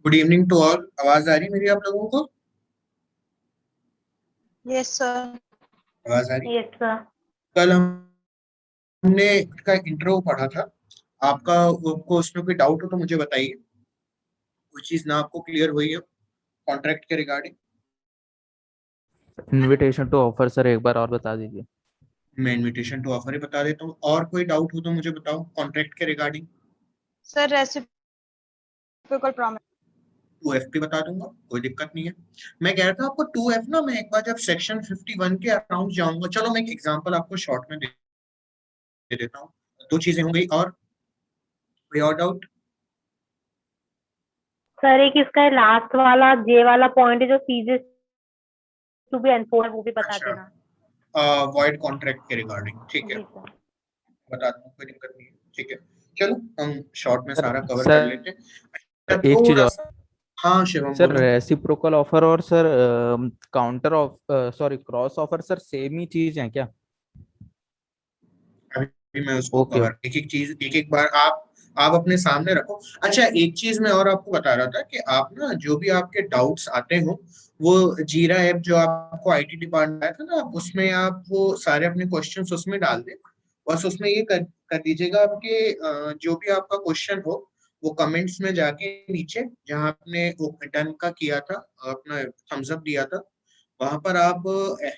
Good evening to all. आवाज आ रही मेरी आप लोगों को? Yes sir. आवाज आ रही? Yes sir. कल हमने का इंट्रो पढ़ा था। आपको उसमें कोई डाउट हो तो मुझे बताइए। कोई चीज ना आपको क्लियर हुई हो कॉन्ट्रैक्ट के regarding? Invitation to offer sir एक बार और बता दीजिए। मैं इनविटेशन टू ऑफर ही बता देता हूँ। और कोई डाउट हो तो मुझे बताओ कॉन्ट्रैक्ट के regarding. Sir reciprocal promise. 2F भी बता दूंगा, कोई दिक्कत नहीं है। मैं कह रहा था आपको 2F ना, मैं एक बार जब सेक्शन 51 के अराउंड जाऊंगा, चलो मैं एक एग्जांपल आपको शॉर्ट में दे देता हूँ। दो चीजें हो गई, और कोई और डाउट? सर एक इसका लास्ट वाला जे वाला पॉइंट है जो सीजेस टू बी एनफोर्स, वो भी बता अच्छा, देना। वॉइड कॉन्ट्रैक्ट के रिगार्डिंग, ठीक है, जी सर। बता दूंगा, कोई दिक्कत नहीं है। ठीक है, चलो हम शॉर्ट में सर सारा कवर कर सर लेते हैं। अच्छा, एक चीज थोड़ा और सा। हाँ शिवम सर, बोलो। रेसिप्रोकल ऑफर और sir counter of sorry cross offer sir same ही चीज है क्या? अभी मैं उसको ओके कवर, एक एक चीज एक एक बार आप अपने सामने रखो। अच्छा, एक चीज मैं और आपको बता रहा था कि आप ना जो भी आपके डाउट्स आते हो, वो जीरा ऐप जो आपको आईटी डिपार्टमेंट आया था ना, आप उसमें आप वो सारे अपने क्वेश्चंस उसमें डाल दें। बस उसमें ये कर दीजिएगा आपके जो भी आपका क्वेश्चन हो, वो कमेंट्स में जाके नीचे जहाँ आपने वो डन का किया था, अपना थम्स अप दिया था, वहां पर आप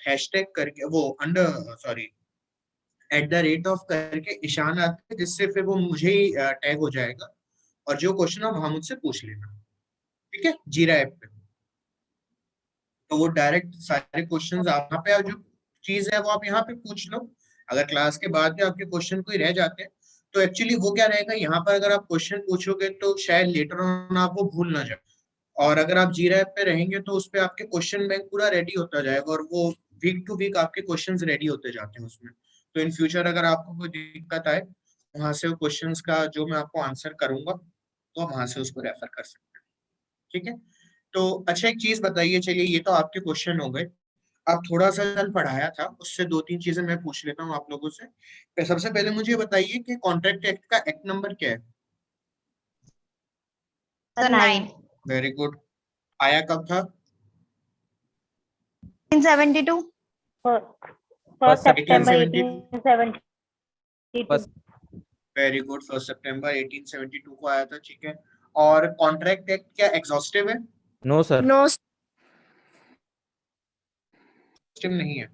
हैशटैग करके वो अंडर सॉरी @ करके ईशान आते हैं, जिससे फिर वो मुझे ही टैग हो जाएगा, और जो क्वेश्चन आप वहां मुझसे पूछ लेना। ठीक है, जीरा ऐप पे। तो वो डायरेक्ट सारे क्वेश्चंस आप यहाँ पे, जो चीज है वो आप यहाँ पे पूछ लो। अगर क्लास के बाद में आपके क्वेश्चन कोई रह जाते हैं, तो एक्चुअली वो क्या रहेगा, यहाँ पर अगर आप क्वेश्चन पूछोगे तो शायद लेटर ऑन आप वो भूल ना जाए। और अगर आप जीरा ऐप पे रहेंगे तो उस पे आपके क्वेश्चन बैंक पूरा रेडी होता जाएगा, और वो वीक टू वीक आपके क्वेश्चंस रेडी होते जाते हैं उसमें। तो इन फ्यूचर अगर आपको कोई दिक्कत आए, वहां से वो क्वेश्चंस का जो मैं आपको आंसर करूंगा, तो आप वहां से उसको रेफर कर सकते हैं। ठीक है, तो अच्छा एक चीज बताइए, चलिए ये तो आपके क्वेश्चन हो गए। आप थोड़ा सा कल पढ़ाया था, उससे दो तीन चीजें मैं पूछ लेता हूँ आप लोगों से। सबसे पहले मुझे बताइए कि कॉन्ट्रैक्ट एक्ट का एक्ट नंबर क्या है? Sir 9 very good. आया कब था? 1972। फर्स्ट सितंबर 1872। 1872। बस वेरी गुड, 1 सितंबर 1872 को आया था। ठीक है, और कॉन्ट्रैक्ट एक्ट क्या एग्जॉस्टिव है? No sir. नो एग्जॉस्टिव नहीं है।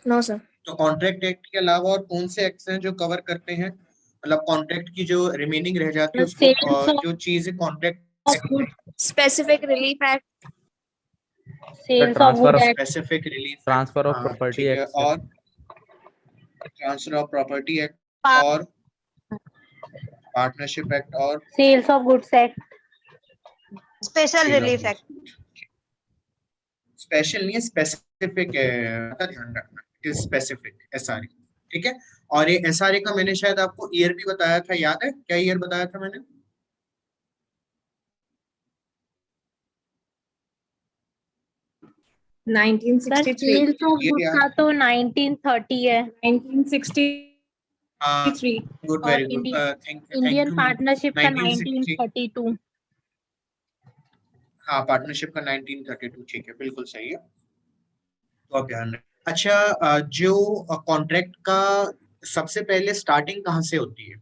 No sir. तो कॉन्ट्रैक्ट एक्ट के अलावा और कौन से एक्ट्स हैं जो कवर करते हैं, मतलब कॉन्ट्रैक्ट की जो रिमेनिंग रह जाती है उसको, सेल्स जो चीज of contract good specific relief act. Sir sales of transfer good of act. Specific relief act, transfer of हाँ प्रॉपर्टी ठीक है, एक्ट सर। और ट्रांसफर ऑफ प्रॉपर्टी एक्ट, और पार्टनरशिप एक्ट, और sales of goods act. Special sale of relief act. Goods. Special नहीं है, specific है, का ध्यान रखना, इज स्पेसिफिक एसआरए। ठीक है, और ये एसआरए का मैंने शायद आपको ईयर भी बताया था, याद है क्या ईयर बताया था मैंने? 1963। सेल्स ऑफ ईयर गुड्स याद? का तो 1930 है। 1963। गुड, और very good, thank Indian you. Partnership का 1960, 1932। हाँ पार्टनरशिप का 1932, ठीक है, बिल्कुल सही है। तो आप ध्यान रखें। अच्छा, जो कॉन्ट्रैक्ट का सबसे पहले स्टार्टिंग कहाँ से होती है?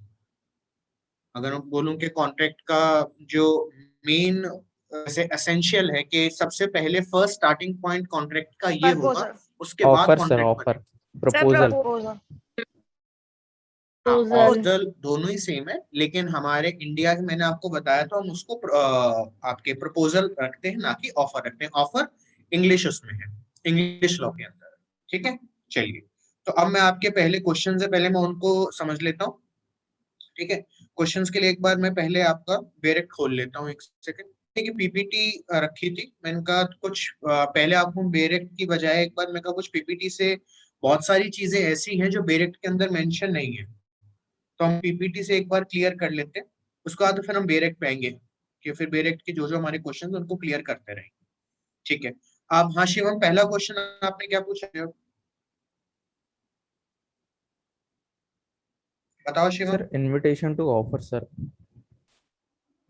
अगर मैं बोलूं कि कॉन्ट्रैक्ट का जो मेन ऐसे एसेंशियल है कि सबसे पहले फर्स्ट स्टार्टिंग पॉइंट कॉन्ट्रैक्ट का ये होगा, प्रपोजल। उसके बाद ऑफर सर, कॉन्ट्रैक्ट ऑफर बनेगा। प्रपोजल। प्रपोजल। हाँ, प्रपोजल। ऑफर दोनों ही सेम है, लेकिन हमारे इंडिया में मैंने आपको बताया तो हम उसको आपके प्रपोजल रखते हैं, ना कि ऑफर रखते हैं। ऑफर इंग्लिश उसमें है, इंग्लिश लॉ के अंदर। ठीक है, चलिए, तो अब मैं आपके पहले क्वेश्चन से पहले मैं उनको समझ लेता हूँ। ठीक है, क्वेश्चंस के लिए एक बार मैं पहले आपका बेरेक खोल लेता हूँ, एक सेकंड। ठीक है, पीपीटी रखी थी, मैंने कहा कुछ पहले आपको बेरेक की बजाय एक बार मैं कहा कुछ पीपीटी से बहुत सारी चीजें ऐसी हैं जो बेरेक्ट के अंदर मेंशन नहीं है, तो हम पीपीटी से एक बार क्लियर कर लेते हैं। उसके बाद फिर हम बेरेक्ट पे आएंगे, कि फिर बेरेक्ट के जो जो हमारे क्वेश्चन उनको क्लियर करते रहेंगे। ठीक है, आप, हाँ शिवम, पहला क्वेश्चन आपने क्या पूछा है? बताओ Shivam. Sir invitation to offer sir.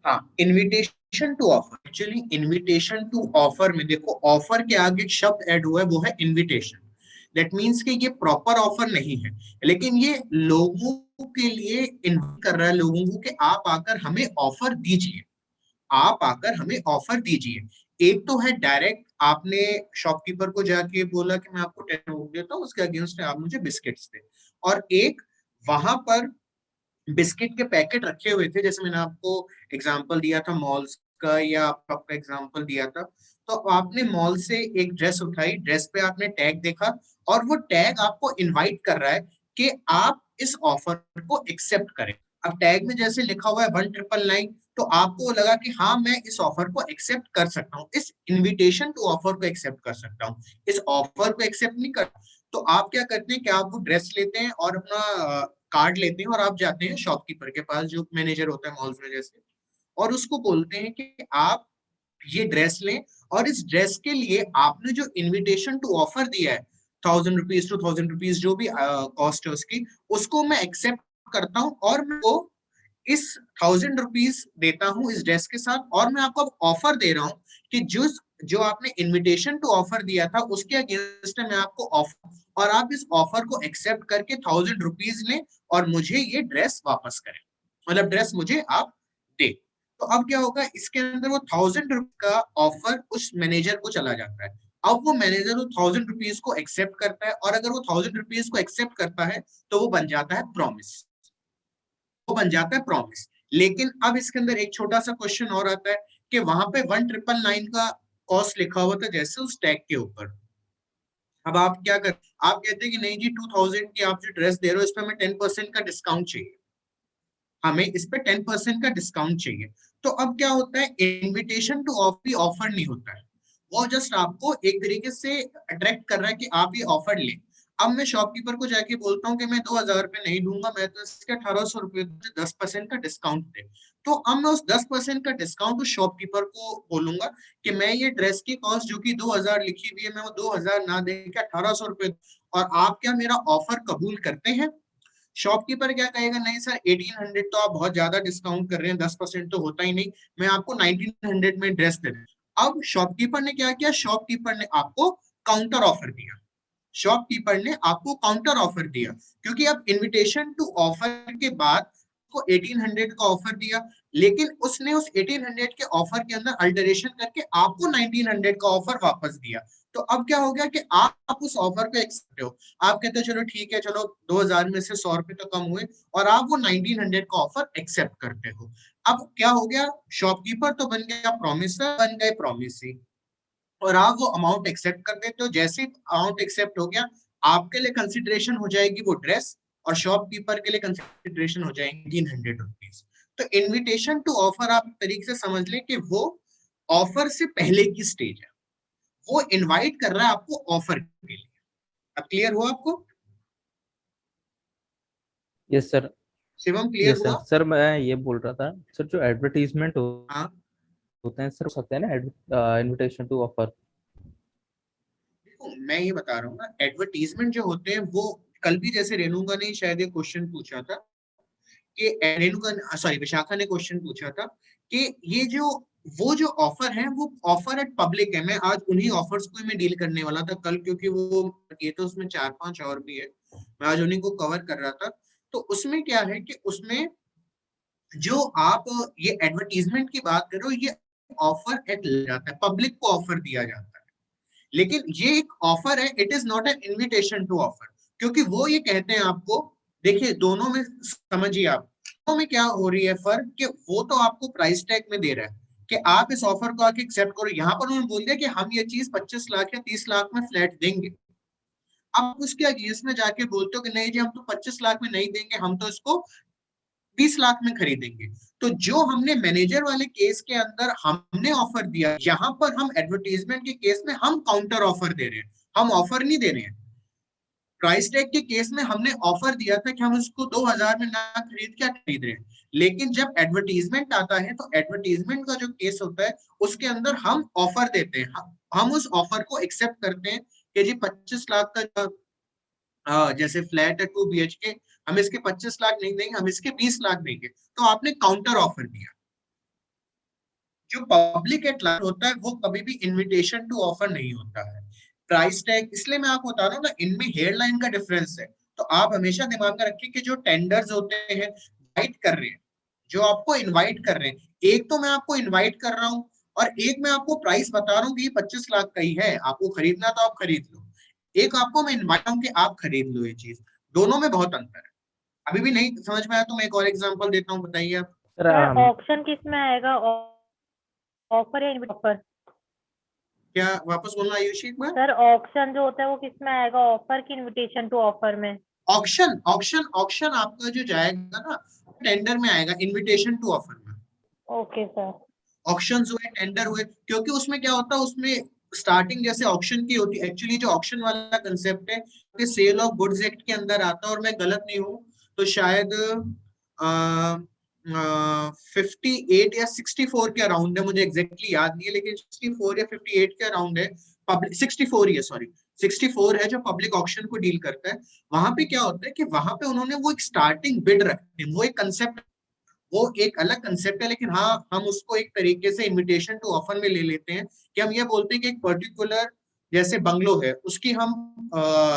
हाँ, invitation invitation to offer, actually invitation to offer में देखो ऑफर के आगे एक शब्द ऐड हुआ है वो है इन्विटेशन। दैट मीन्स कि ये प्रॉपर ऑफर नहीं है, लेकिन ये लोगों के लिए इन्वाइट कर रहा है लोगों को कि आप आकर हमें ऑफर दीजिए, आप आकर हमें ऑफर दीजिए। एक तो है डायरेक्ट आपने शॉपकीपर को जाके बोला कि मैं आपको 10 रुपए देता हूँ, उसके अगेंस्ट आप मुझे बिस्किट्स दे, और एक वहां पर बिस्किट के पैकेट रखे हुए थे, जैसे मैंने आपको एग्जांपल दिया था मॉल्स का, या आपका एग्जांपल दिया था, तो आपने मॉल से एक ड्रेस उठाई, ड्रेस पे आपने टैग देखा और वो टैग आपको इनवाइट कर रहा है कि आप इस ऑफर को एक्सेप्ट करें। अब टैग में जैसे लिखा हुआ है 1999, तो आपको लगा कि हाँ मैं इस ऑफर को एक्सेप्ट कर सकता हूँ, इस इनविटेशन टू ऑफर को एक्सेप्ट कर सकता हूँ, इस ऑफर को एक्सेप्ट नहीं कर। तो आप क्या करते हैं कि आप वो ड्रेस लेते हैं और अपना कार्ड लेते हैं और आप जाते हैं शॉपकीपर के पास, जो मैनेजर होता है मॉल्स में जैसे, और उसको बोलते हैं कि आप ये ड्रेस लें, और इस ड्रेस के लिए आपने जो इनविटेशन टू ऑफर दिया है 1000 रुपीज टू 1000 रुपीज जो भी कॉस्ट है उसकी, उसको मैं एक्सेप्ट करता हूँ और मैं वो इस 1000 रुपीज देता हूँ इस ड्रेस के साथ, और मैं आपको ऑफर दे रहा हूँ कि जो आपने इनविटेशन टू ऑफर दिया था उसके अगेंस्ट मैं आपको ऑफर, और आप इस ऑफर को एक्सेप्ट करके 1000 रुपीज लें और मुझे ये ड्रेस वापस करें, मतलब ड्रेस मुझे आप दे। तो अब क्या होगा, इसके अंदर वो 1000 रुपीज का ऑफर उस मैनेजर को चला जाता है। अब वो मैनेजर वो 1000 रुपीज को एक्सेप्ट करता है, और अगर वो 1000 रुपीज को एक्सेप्ट करता है तो वो बन जाता है प्रॉमिस, वो बन जाता है प्रॉमिस। लेकिन अब इसके अंदर एक छोटा सा क्वेश्चन और आता है कि वहां पे 1999 का कॉस्ट लिखा हुआ था जैसे उस टैग के ऊपर। अब आप क्या कर, आप कहते हैं कि नहीं जी 2000 की आप जो ड्रेस दे रहे हो इस पर हमें 10% का डिस्काउंट चाहिए, हमें इस पे 10% का डिस्काउंट चाहिए। तो अब क्या होता है, इनविटेशन टू ऑफर नहीं होता है, वो जस्ट आपको एक तरीके से अट्रैक्ट कर रहा है कि आप ये ऑफर लें। अब मैं शॉपकीपर को जाके बोलता हूँ कि मैं 2000 रुपये नहीं दूंगा, मैं तो इसके 1800 रुपये 10% का डिस्काउंट दे, तो अब मैं उस 10% का डिस्काउंट उस शॉपकीपर को बोलूंगा कि मैं ये ड्रेस की कॉस्ट जो कि 2000 लिखी हुई है मैं वो 2000 ना दे के 1800 रुपये, और आप क्या मेरा ऑफर कबूल करते हैं? शॉपकीपर क्या कहेगा, नहीं सर 1800 तो आप बहुत ज्यादा डिस्काउंट कर रहे हैं, 10% तो होता ही नहीं, मैं आपको 1900 में ड्रेस दे दूं। अब शॉपकीपर ने क्या किया, शॉपकीपर ने आपको काउंटर ऑफर दिया, शॉपकीपर ने आपको काउंटर ऑफर दिया, क्योंकि अब इनविटेशन टू ऑफर के बाद को 1800 का ऑफर दिया, लेकिन उसने उस 1800 के ऑफर के अंदर अल्टरेशन करके आपको 1900 का ऑफर वापस दिया। तो अब क्या हो गया कि आप उस ऑफर को एक्सेप्ट हो, आप कहते हो चलो ठीक है, चलो 2000 में से 100 रुपए तो कम हुए, और आप वो 1900 का ऑफर एक्सेप्ट करते हो। अब क्या हो गया, शॉपकीपर तो बन गया प्रोमिसर, बन गए प्रोमिसी, और आप वो अमाउंट एक्सेप्ट कर देते हो। जैसे अमाउंट एक्सेप्ट हो गया, आपके लिए कंसिडरेशन हो जाएगी वो ड्रेस, और शॉपकीपर के लिए कंसिडरेशन हो जाएंगे 300 रुपीज। तो इनविटेशन टू ऑफर आप तरीके से समझ लें कि वो ऑफर से पहले की स्टेज है, वो इनवाइट कर रहा है आपको ऑफर के लिए। अब क्लियर हुआ आपको? Yes sir. Shivam clear yes हुआ? सर। सर मैं ये बोल रहा था सर, जो एडवर्टीजमेंट हाँ होते हैं सर, हो सकते हैं ना इनविटेशन टू ऑफर। देखो मैं ये बता रहा हूँ ना, एडवर्टीजमेंट जो होते हैं वो कल भी जैसे रेणुका ने शायद ये क्वेश्चन पूछा था कि रेणुका सॉरी विशाखा ने क्वेश्चन पूछा था कि ये जो वो जो ऑफर है वो ऑफर एट पब्लिक है। मैं आज उन्हीं ऑफर्स को मैं डील करने वाला था कल, क्योंकि वो ये तो उसमें 4-5 और भी है, मैं आज उन्हीं को कवर कर रहा था। तो उसमें क्या है कि उसमें जो आप ये एडवर्टीजमेंट की बात करो, ये ऑफर एट जाता है, पब्लिक को ऑफर दिया जाता है, लेकिन ये एक ऑफर है, it is not an invitation to offer, क्योंकि वो ये कहते हैं आपको, देखिए दोनों में समझिए आप, दोनों में क्या हो रही है फर्क, कि वो तो आपको प्राइस टैग में दे रहा है कि आप इस ऑफर को आके एक्सेप्ट करो, यहाँ पर उन्होंने बोल दिया कि हम ये चीज 25 लाख या 30 लाख में फ्लैट देंगे। अब उसके अगेंस्ट में जाके बोलते हो कि नहीं जी हम तो 25 लाख में नहीं देंगे, हम तो इसको 20 लाख में खरीदेंगे। तो जो हमने मैनेजर वाले केस के अंदर हमने ऑफर दिया, यहाँ पर हम एडवर्टीजमेंट के केस में हम काउंटर ऑफर दे रहे हैं, हम ऑफर नहीं दे रहे हैं। प्राइस टैग के केस में हमने ऑफर दिया था कि हम उसको 2000 में ना खरीद के खरीद रहे हैं, लेकिन जब एडवर्टीजमेंट आता है तो एडवर्टीजमेंट का जो केस होता है उसके अंदर हम ऑफर देते हैं, हम उस ऑफर को एक्सेप्ट करते हैं कि जी 25 लाख का जैसे फ्लैट है 2 BHK, हम इसके 25 लाख नहीं देंगे, हम इसके 20 लाख देंगे, तो आपने काउंटर ऑफर दिया। जो पब्लिक एट लार्ज होता है वो कभी भी इनविटेशन टू ऑफर नहीं होता है। प्राइस टैग, इसलिए मैं आपको बता रहा हूँ ना, इनमें हेयरलाइन का डिफरेंस है। तो आप हमेशा दिमाग में रखिए कि जो टेंडर्स होते हैं इनवाइट कर रहे हैं, जो आपको इनवाइट कर रहे हैं, एक तो मैं आपको इनवाइट कर रहा हूँ और एक मैं आपको प्राइस बता रहा हूँ कि 25 लाख का ही है, आपको खरीदना तो आप खरीद लो। एक आपको मैं इनवाइट हूँ कि आप खरीद लो ये चीज, दोनों में बहुत अंतर है। अभी भी नहीं समझ में आया तो मैं एक और एग्जांपल देता हूँ, बताइए आप। सर सर ऑप्शन किस में आएगा, ऑफर या इनविटेशन? क्या वापस बोलना आयुषी एक बार? सर ऑप्शन जो होता है वो किस में आएगा, ऑफर की इनविटेशन टू ऑफर में? ऑक्शन ऑक्शन ऑक्शन आपका जो जाएगा ना टेंडर में आएगा, इनविटेशन टू ऑफर में। Okay sir. ऑक्शंस हुए, टेंडर हुए, क्योंकि उसमें क्या होता है, उसमें स्टार्टिंग जैसे ऑक्शन की होती है। एक्चुअली जो ऑक्शन वाला कंसेप्ट है कि सेल ऑफ गुड्स एक्ट के अंदर आता है, और मैं गलत नहीं हूँ तो शायद 58 या 64 के अराउंड है, मुझे एग्जैक्टली याद नहीं है, लेकिन 64 या 58 के अराउंड है। पब्लिक 64 ही है, सॉरी 64 है जो पब्लिक ऑक्शन को डील करता है। वहां पे क्या होता है कि वहां पे उन्होंने वो एक स्टार्टिंग बिड रखते हैं, वो एक कंसेप्ट, वो एक अलग कंसेप्ट है, लेकिन हाँ हम उसको एक तरीके से इनविटेशन टू ऑफर में ले लेते हैं कि हम ये बोलते हैं कि एक पर्टिकुलर जैसे बंगलो है, उसकी हम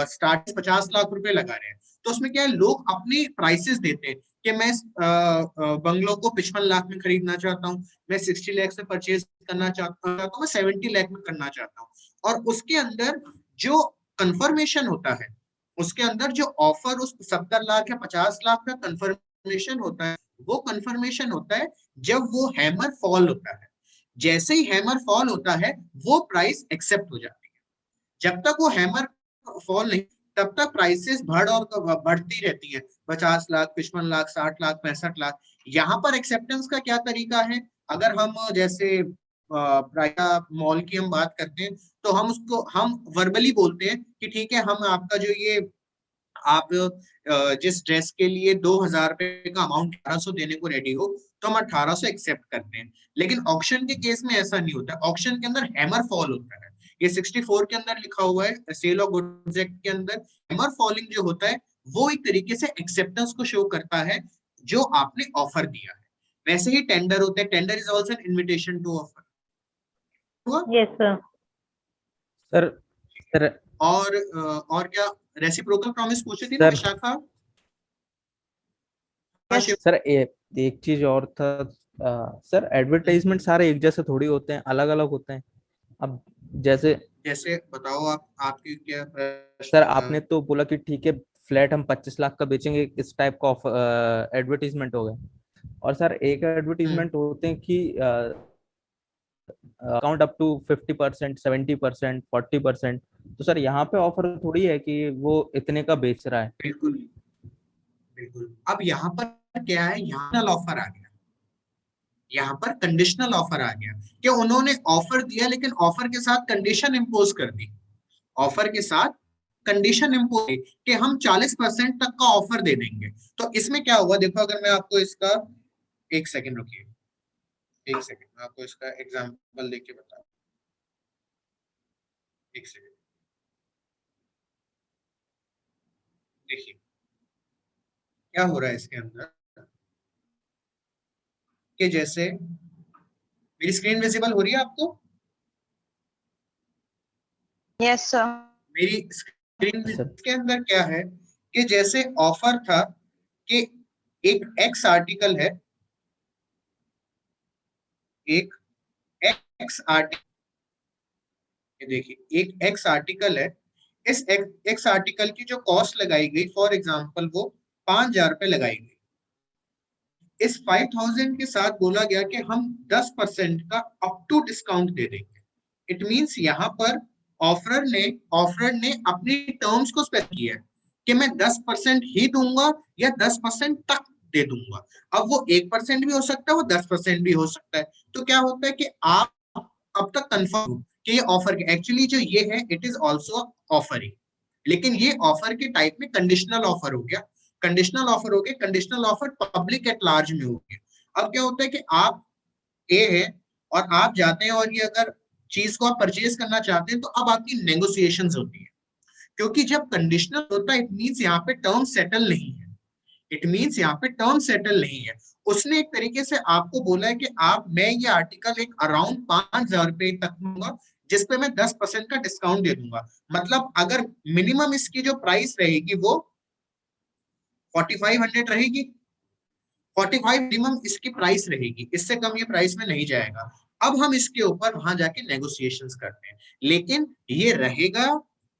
स्टार्ट 50 लाख रुपए लगा रहे हैं। तो उसमें क्या है, लोग अपनी प्राइसेस देते हैं कि मैं बंगलो को 55 लाख में खरीदना चाहता हूँ, मैं 60 लाख से परचेज करना चाहता हूँ, मैं 70 लाख में करना चाहता हूँ। और उसके अंदर जो कंफर्मेशन होता है, उसके अंदर जो ऑफर उस 70 लाख या 50 लाख का कंफर्मेशन होता है, वो कंफर्मेशन होता है जब वो हैमर फॉल होता है। जैसे ही हैमर फॉल होता है वो प्राइस एक्सेप्ट हो जाती है। जब तक वो हैमर फॉल नहीं, तब तक प्राइसेस बढ़ और बढ़ती रहती है, 50 लाख, 55 लाख, 60 लाख, 65 लाख। यहाँ पर एक्सेप्टेंस का क्या तरीका है, अगर हम जैसे प्राइस मॉल की हम बात करते हैं तो हम उसको हम वर्बली बोलते हैं कि ठीक है, हम आपका जो ये आप जिस ड्रेस के लिए 2,000 रुपए का अमाउंट 1800 देने को रेडी हो, तो हम 1800 एक्सेप्ट करते हैं। लेकिन ऑक्शन के केस में ऐसा नहीं होता, ऑक्शन के अंदर हैमर फॉल होता है। ये 64 के अंदर लिखा हुआ है, सेल ऑफ गुड्स एक्ट के अंदर हैमर फॉलिंग जो होता है वो एक तरीके से एक्सेप्टेंस को शो करता है जो आपने ऑफर दिया है। वैसे ही टेंडर होते हैं, tender is also an invitation to offer. Yes sir. Sir sir और क्या रेसिप्रोकल प्रॉमिस पूछी थी ना सर विशाखा? सर एक चीज और था, सर एडवर्टाइजमेंट सारे एक जैसे थोड़ी होते हैं, अलग अलग होते हैं। अब जैसे जैसे बताओ आप, आपकी क्या प्रश्न सर था? आपने तो बोला कि ठीक है फ्लैट हम 25 लाख का बेचेंगे, इस टाइप का एडवर्टीजमेंट हो गया। और सर एक एडवर्टीजमेंट होते हैं कि अकाउंट अप टू 50%, 70%, 40%। तो सर यहाँ पे ऑफर थोड़ी है कि वो इतने का बेच रहा है। बिल्कुल बिल्कुल। अब यहाँ पर क्या है, यहाँ ऑफर आ गया, यहाँ पर कंडीशनल ऑफर आ गया कि उन्होंने ऑफर दिया लेकिन ऑफर के साथ कंडीशन इंपोज कर दी। ऑफर के साथ कंडीशन इंपोज कि हम 40% तक का ऑफर दे देंगे। तो इसमें क्या हुआ देखो, अगर मैं आपको इसका, एक सेकंड रुकिए, एक सेकंड मैं आपको इसका एग्जांपल देके बता, एक सेकंड देखिए क्या हो रहा है इसके अंदर, कि जैसे मेरी स्क्रीन विजिबल हो रही है आपको? Yes, sir. मेरी स्क्रीन सर के अंदर क्या है कि जैसे ऑफर था कि एक एक्स आर्टिकल है, एक एक्स आर्टिकल, देखिए एक एक्स आर्टिकल है, इस एक्स आर्टिकल की जो कॉस्ट लगाई गई, फॉर एग्जांपल वो 5,000 रुपए लगाई गई। इस 5,000 के साथ बोला गया कि हम 10% का अप टू डिस्काउंट दे देंगे। इट मींस यहाँ पर ऑफरर ने अपनी टर्म्स को स्पेसिफाई किया है कि मैं 10% ही दूंगा या 10% तक दे दूंगा। अब वो 1% भी हो सकता है, वो 10% भी हो सकता है। तो क्या होता है कि आप अब तक कंफर्म कि ये ऑफर एक्चुअली जो ये है इट इज ऑल्सो ऑफरिंग, लेकिन ये ऑफर के टाइप में कंडीशनल ऑफर हो गया। कंडीशनल ऑफर हो गया, conditional offer public at large में हो गया। अब क्या होता है कि आप ए है और आप जाते हैं और ये अगर चीज को आप परचेज करना चाहते हैं तो अब आपकी नेगोशिएशंस होती है, क्योंकि जब कंडीशनल होता है इट मींस यहाँ पे टर्म सेटल नहीं है, इट मींस यहाँ पे टर्म सेटल नहीं है। उसने एक तरीके से आपको बोला है कि मैं ये आर्टिकल एक अराउंड 5,000 रुपए तक दूंगा, जिसपे मैं 10% का डिस्काउंट दे दूंगा। मतलब अगर मिनिमम इसकी जो प्राइस रहेगी वो 4500 रहेगी, 45 मिनिमम इसकी प्राइस रहेगी, इससे कम ये प्राइस में नहीं जाएगा। अब हम इसके ऊपर वहां जाके नेगोशिएशंस करते हैं, लेकिन ये रहेगा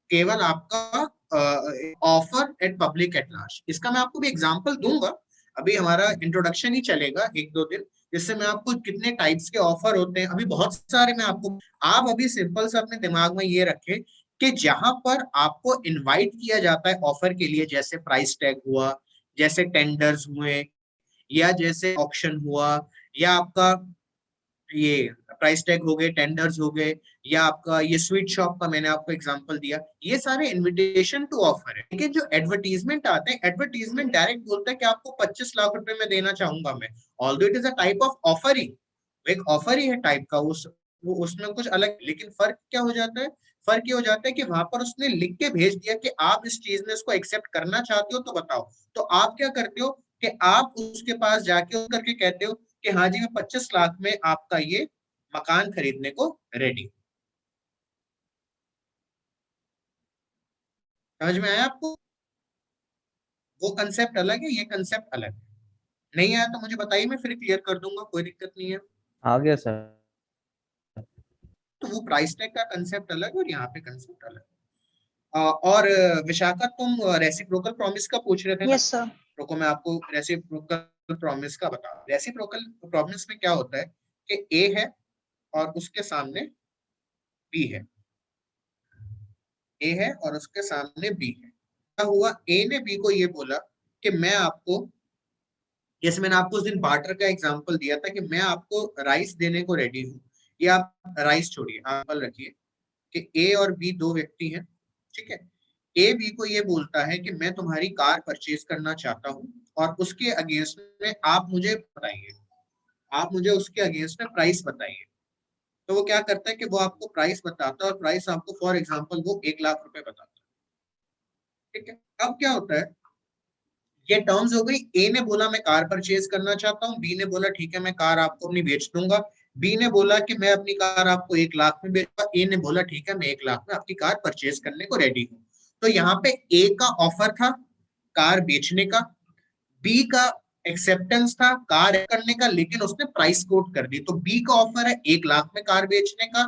केवल आपका offer eight public at large. इसका मैं आपको भी एग्जांपल दूंगा, अभी हमारा इंट्रोडक्शन ही चलेगा 1-2 दिन, जिससे मैं आपको कितने टाइप्स के ऑफर होते हैं अभी बहुत सारे मैं आपको, आप अभी सिंपल सा अपने दिमाग में ये रखें कि जहां पर आपको इनवाइट किया जाता है ऑफर के लिए, जैसे प्राइस टैग हुआ, जैसे टेंडर्स हुए, या जैसे ऑक्शन हुआ, या आपका ये प्राइस टैग हो गए, टेंडर्स हो गए, या आपका ये स्वीट शॉप का मैंने आपको एग्जांपल दिया, ये सारे इनविटेशन टू ऑफर है। लेकिन जो एडवर्टीजमेंट आते हैं, एडवर्टीजमेंट डायरेक्ट बोलता है कि आपको 25 लाख रुपए में देना चाहूंगा मैं, although it is a type of offer ही, एक ऑफर ही है टाइप का, वो उसमें कुछ अलग, लेकिन फर्क क्या हो जाता है, फर्क ये हो जाता है कि वहां पर उसने लिख के भेज दिया कि आप इस चीज में इसको एक्सेप्ट करना चाहते हो तो बताओ। तो आप क्या करते हो कि आप उसके पास जाके करके कहते हो कि हाँ जी मैं 25 लाख में आपका ये मकान खरीदने को रेडी। समझ में आया आपको? वो कंसेप्ट अलग है, ये कंसेप्ट अलग है। नहीं आया तो मुझे बताइए, मैं फिर क्लियर कर दूंगा, कोई दिक्कत नहीं है। आ गया सर। तो वो प्राइस टैग का कंसेप्ट अलग है और यहाँ पे कंसेप्ट अलग है। और विशाखा तुम रेसिप्रोकल प्रॉमिस का पूछ रहे थे ना? Yes, sir. रुको मैं आपको रेसिप्रोकल प्रॉमिस का बता। रेसिप्रोकल प्रॉमिस में क्या होता है कि ए है और उसके सामने बी है, ए है और उसके सामने बी है। क्या हुआ, ए ने बी को ये बोला कि मैं आपको, जैसे मैंने आपको उस दिन बार्टर का एग्जांपल दिया था कि मैं आपको राइस देने को रेडी हूँ, या आप राइस छोड़िए, आप रखिए कि ए और बी दो व्यक्ति हैं, ठीक है। ए बी को ये बोलता है कि मैं तुम्हारी कार परचेज करना चाहता हूँ और उसके अगेंस्ट में आप मुझे बताइए, आप मुझे उसके अगेंस्ट में प्राइस बताइए। तो वो क्या करता है कि वो आपको प्राइस बताता है, और प्राइस आपको फॉर एग्जांपल वो 1 लाख रुपए बताता है, ठीक है। अब क्या होता है, ये टर्म्स हो गई, ए ने बोला मैं कार परचेज करना चाहता हूँ, बी ने बोला ठीक है मैं कार आपको अपनी बेच दूंगा, बी ने बोला कि मैं अपनी कार आपको 1 लाख में बेचूंगा, ए ने बोला ठीक है मैं 1 लाख में आपकी कार परचेज करने को रेडी हूँ। तो यहाँ पे ए का ऑफर था कार बेचने का, बी का एक्सेप्टेंस था कार करने का, लेकिन उसने प्राइस कोट कर दी। तो बी का ऑफर है 1 लाख में कार बेचने का,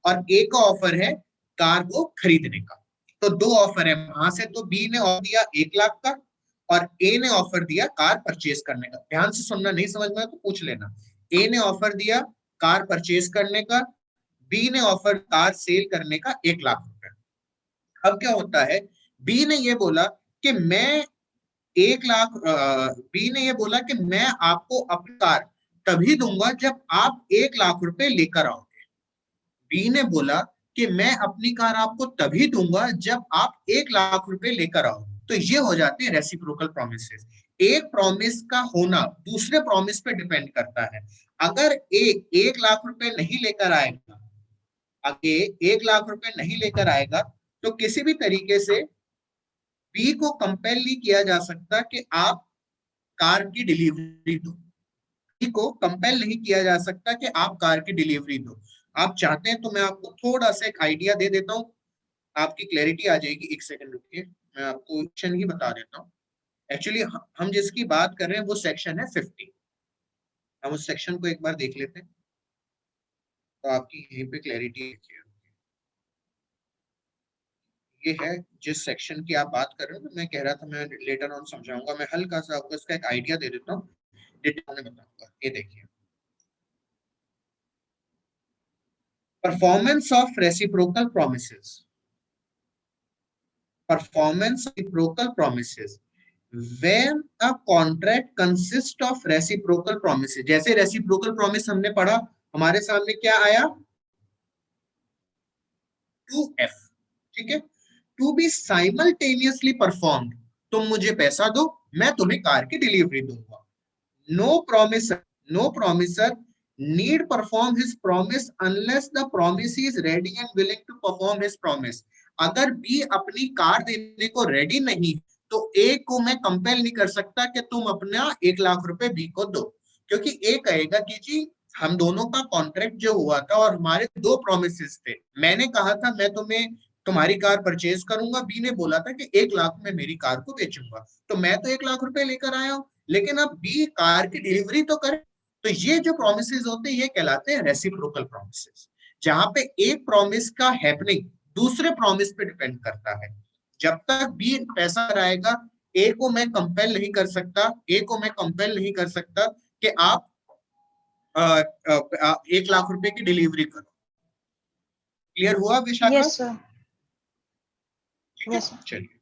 और ए का ऑफर है कार को खरीदने का। तो दो ऑफर है वहां से। तो बी ने ऑफर दिया 1 लाख का और ए ने ऑफर दिया कार परचेज करने का। ध्यान से सुनना, नहीं समझ में तो पूछ लेना। ए ने ऑफर दिया कार परचेज करने का, बी ने ऑफर कार सेल करने का 1 लाख रुपए। अब क्या होता है, बी ने ये बोला कि मैं 1 लाख, बी ने ये बोला कि मैं आपको अपनी कार तभी दूंगा जब आप 1 लाख रुपए लेकर आओगे। बी ने बोला कि मैं अपनी कार आपको तभी दूंगा जब आप 1 लाख रुपए लेकर आओ। तो ये हो जाते हैं रेसिप्रोकल प्रॉमिसेस। एक प्रॉमिस का होना दूसरे प्रॉमिस पे डिपेंड करता है। अगर ए 1 लाख रुपए नहीं लेकर आएगा, अगर 1 लाख रुपए नहीं लेकर आएगा, तो किसी भी तरीके से बी को कंपेल नहीं किया जा सकता कि आप कार की डिलीवरी दो। बी को कंपेल नहीं किया जा सकता कि आप कार की डिलीवरी दो। आप चाहते हैं तो मैं आपको थोड़ा सा एक आइडिया दे देता हूँ, आपकी क्लैरिटी आ जाएगी। 1 सेकंड रुकिए, मैं आपको सेक्शन ही बता देता हूँ। एक्चुअली हम जिसकी बात कर रहे हैं वो सेक्शन है 50। हम उस सेक्शन को एक बार देख लेते हैं तो आपकी यहीं पे क्लैरिटी है। ये है जिस सेक्शन की आप बात कर रहे हो। मैं कह रहा था मैं लेटर ऑन समझाऊंगा, मैं हल्का सा आपको इसका एक आइडिया दे देता हूँ, डिटेल में बताऊंगा। ये देखिए, performance of reciprocal promises. Performance of reciprocal promises when a contract consists of reciprocal promises। जैसे रेसिप्रोकल प्रॉमिस हमने पढ़ा, हमारे सामने क्या आया, 2F, ठीक है। टू बी साइमल्टेनियसली परफॉर्म्ड, तुम मुझे पैसा दो मैं तुम्हें कार की डिलीवरी दूंगा। No promisor need perform his promise unless the promisee is ready and willing to perform his promise। अगर बी अपनी कार देने को रेडी नहीं तो ए को मैं कंपेल नहीं कर सकता कि तुम अपना 1 लाख रुपए बी को दो। क्योंकि ए कहेगा कि जी हम दोनों का कॉन्ट्रैक्ट जो हुआ था और हमारे दो प्रोमिसेस थे, मैंने कहा था मैं तुम्हें तुम्हारी कार परचेज करूंगा, बी ने बोला था कि 1 लाख में मेरी कार को बेचूंगा, तो मैं तो 1 लाख रुपए लेकर आया हूं, लेकिन अब बी कार की डिलीवरी तो करे। तो ये जो प्रोमिसेस होते हैं ये कहलाते हैं रेसिप्रोकल प्रोमिसेस, जहां पे एक प्रॉमिस का हैपनिंग दूसरे प्रॉमिस पे डिपेंड करता है। जब तक बी पैसा आएगा, ए को मैं कंपेल नहीं कर सकता, ए को मैं कंपेल नहीं कर सकता कि आप 1 लाख रुपए की डिलीवरी करो। क्लियर हुआ विशाखा? Yes, sir. ठीक है, Yes, sir. चलिए।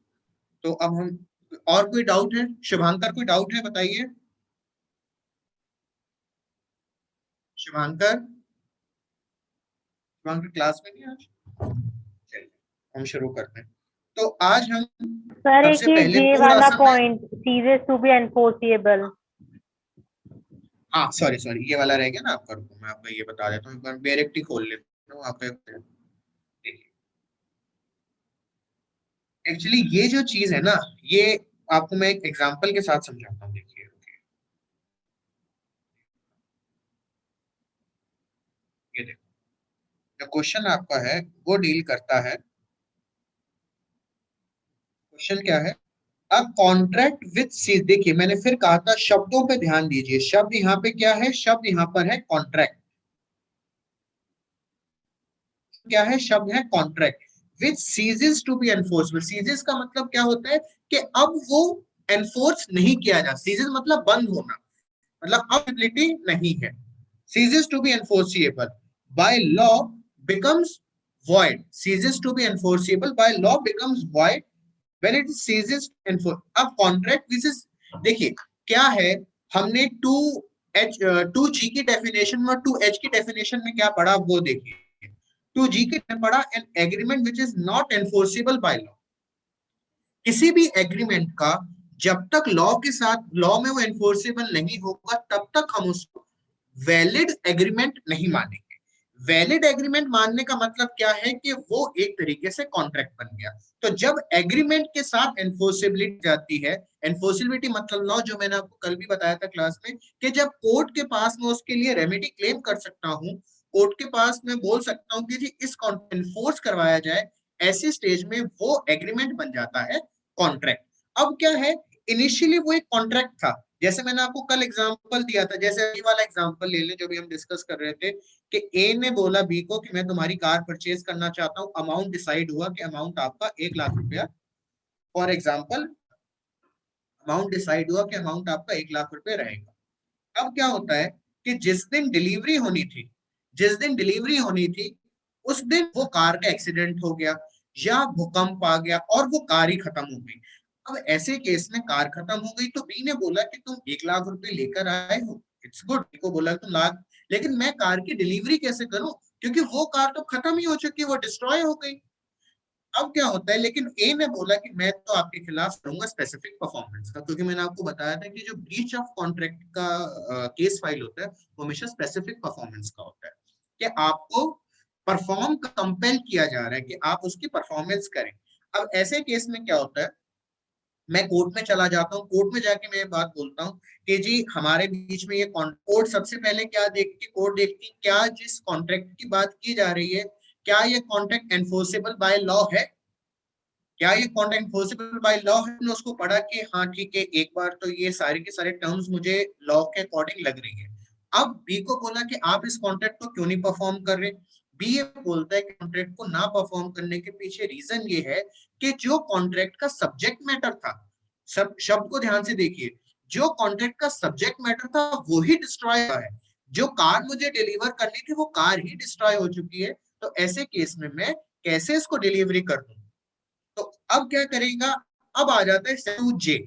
तो अब हम, और कोई डाउट है? शुभांकर कोई डाउट है बताइए। शुभांकर, शुभांकर क्लास में नहीं आज? चलिए हम शुरू करते हैं। तो आज हम सर एक सबसे ये पहले जे थोड़ा वाला सा point ceases to be enforceable. हाँ सॉरी ये वाला रह गया ना आपका, रुको मैं आपको ये बता देता हूँ, एक बार डायरेक्ट ही खोल लेता हूँ आपका। देखिए एक्चुअली ये जो चीज है ना, ये आपको मैं एक एग्जांपल के साथ समझाता हूँ। देखिए रुकिए, ये देखो, जो क्वेश्चन आपका है वो डील करता है, क्वेश्चन क्या है, अ कॉन्ट्रैक्ट विद सी, देखिए मैंने फिर कहा था शब्दों पे ध्यान दीजिए, शब्द यहाँ पे क्या है, शब्द यहाँ पर है कॉन्ट्रैक्ट, क्या है, शब्द है contract which ceases to be enforceable. Ceases का मतलब क्या होता है कि अब वो एनफोर्स नहीं किया जा, सीजेस मतलब बंद होना, मतलब अब एबिलिटी नहीं है। Ceases to be enforceable by law becomes void, ceases to be enforceable by law becomes void when it ceases to enforce। अब कॉन्ट्रैक्ट विच इज, देखिए क्या है, हमने 2G की डेफिनेशन में 2H की डेफिनेशन में क्या पढ़ा वो देखिए। 2G के पढ़ा an agreement which is not enforceable by law. किसी भी एग्रीमेंट का जब तक लॉ के साथ, लॉ में वो एनफोर्सेबल नहीं होगा तब तक हम उसको वैलिड एग्रीमेंट नहीं मानेंगे। वैलिड एग्रीमेंट मानने का मतलब क्या है कि वो एक तरीके से कॉन्ट्रैक्ट बन गया। तो जब एग्रीमेंट के साथ एनफोर्सेबिलिटी जाती है, एनफोर्सेबिलिटी मतलब लॉ, जो मैंने आपको कल भी बताया था क्लास में, कि जब कोर्ट के पास मैं उसके लिए रेमेडी क्लेम कर सकता हूँ, कोर्ट के पास मैं बोल सकता हूँ कि जी इस एनफोर्स करवाया जाए, ऐसी स्टेज में वो एग्रीमेंट बन जाता है कॉन्ट्रैक्ट। अब क्या है, इनिशियली वो एक कॉन्ट्रैक्ट था, जैसे मैंने आपको कल एग्जांपल दिया था, जैसे ये वाला एग्जांपल ले लें जो भी हम डिस्कस कर रहे थे, कि ए ने बोला बी को कि मैं तुम्हारी कार परचेज करना चाहता हूँ, अमाउंट डिसाइड हुआ कि अमाउंट आपका 1 लाख रुपया, फॉर एग्जाम्पल अमाउंट डिसाइड हुआ कि अमाउंट आपका 1 लाख रुपए रहेगा। अब क्या होता है कि जिस दिन डिलीवरी होनी थी, जिस दिन डिलीवरी होनी थी उस दिन वो कार का एक्सीडेंट हो गया या भूकंप आ गया और वो कार ही खत्म हो गई। अब ऐसे केस में कार खत्म हो गई तो बी ने बोला कि तुम 1 लाख रुपए लेकर आए हो, इट्स गुड, को बोला तुम लाख, लेकिन मैं कार की डिलीवरी कैसे करूं, क्योंकि वो कार तो खत्म ही हो चुकी है, वो डिस्ट्रॉय हो गई। अब क्या होता है, लेकिन ए ने बोला कि मैं तो आपके खिलाफ करूंगा स्पेसिफिक परफॉर्मेंस का, क्योंकि मैंने आपको बताया था कि जो ब्रीच ऑफ कॉन्ट्रैक्ट का केस फाइल होता है वो हमेशा स्पेसिफिक परफॉर्मेंस का होता है, कि आपको परफॉर्म कंपेल किया जा रहा है कि आप उसकी परफॉर्मेंस करें। अब ऐसे केस में क्या होता है, मैं कोर्ट में चला जाता हूँ, कोर्ट में जाके मैं ये बात बोलता हूँ कि जी हमारे बीच में ये कोर्ट सबसे पहले क्या देखती, कोर्ट देखती क्या जिस कॉन्ट्रैक्ट की बात की जा रही है, क्या ये कॉन्ट्रैक्ट एनफोर्सेबल बाय लॉ है, क्या ये कॉन्ट्रैक्ट एनफोर्सेबल बाय लॉ है। ने उसको पढ़ा कि हाँ ठीक है, एक बार तो ये सारे के सारे टर्म्स मुझे लॉ के अकॉर्डिंग लग रही है। अब बी को बोला कि आप इस कॉन्ट्रैक्ट को क्यों नहीं परफॉर्म कर रहे, बी ये बोलता है कि कॉन्ट्रैक्ट को ना परफॉर्म करने के पीछे रीजन ये है कि जो कॉन्ट्रैक्ट का सब्जेक्ट मैटर था, सब शब्द को ध्यान से देखिए, जो कॉन्ट्रैक्ट का सब्जेक्ट मैटर था वो ही डिस्ट्रॉय हुआ है, जो कार मुझे डिलीवर करनी थी वो कार ही डिस्ट्रॉय हो चुकी है, तो ऐसे केस में मैं कैसे इसको डिलीवरी कर दूं। तो अब क्या करेगा, अब आ जाता है 2J।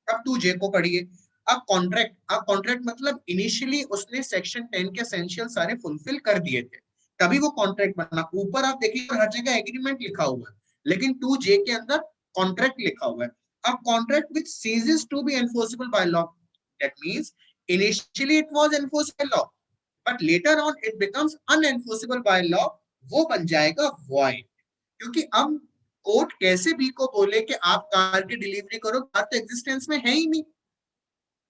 अब 2J को पढ़िए। अब कॉन्ट्रैक्ट मतलब इनिशियली उसने सेक्शन 10 के एसेंशियल सारे फुलफिल कर दिए थे, तभी वो कॉन्ट्रैक्ट बना। ऊपर आप देखिए हर जगह एग्रीमेंट लिखा हुआ है, लेकिन 2J के अंदर कॉन्ट्रैक्ट लिखा हुआ है। अब contract which ceases to be enforceable by law, that means initially it was enforceable law but later on it becomes unenforceable by law, वो बन जाएगा वॉइड। क्योंकि अब कोर्ट कैसे बी को बोले कि आप कार की डिलीवरी करो, कार तो एग्जिस्टेंस में है ही नहीं,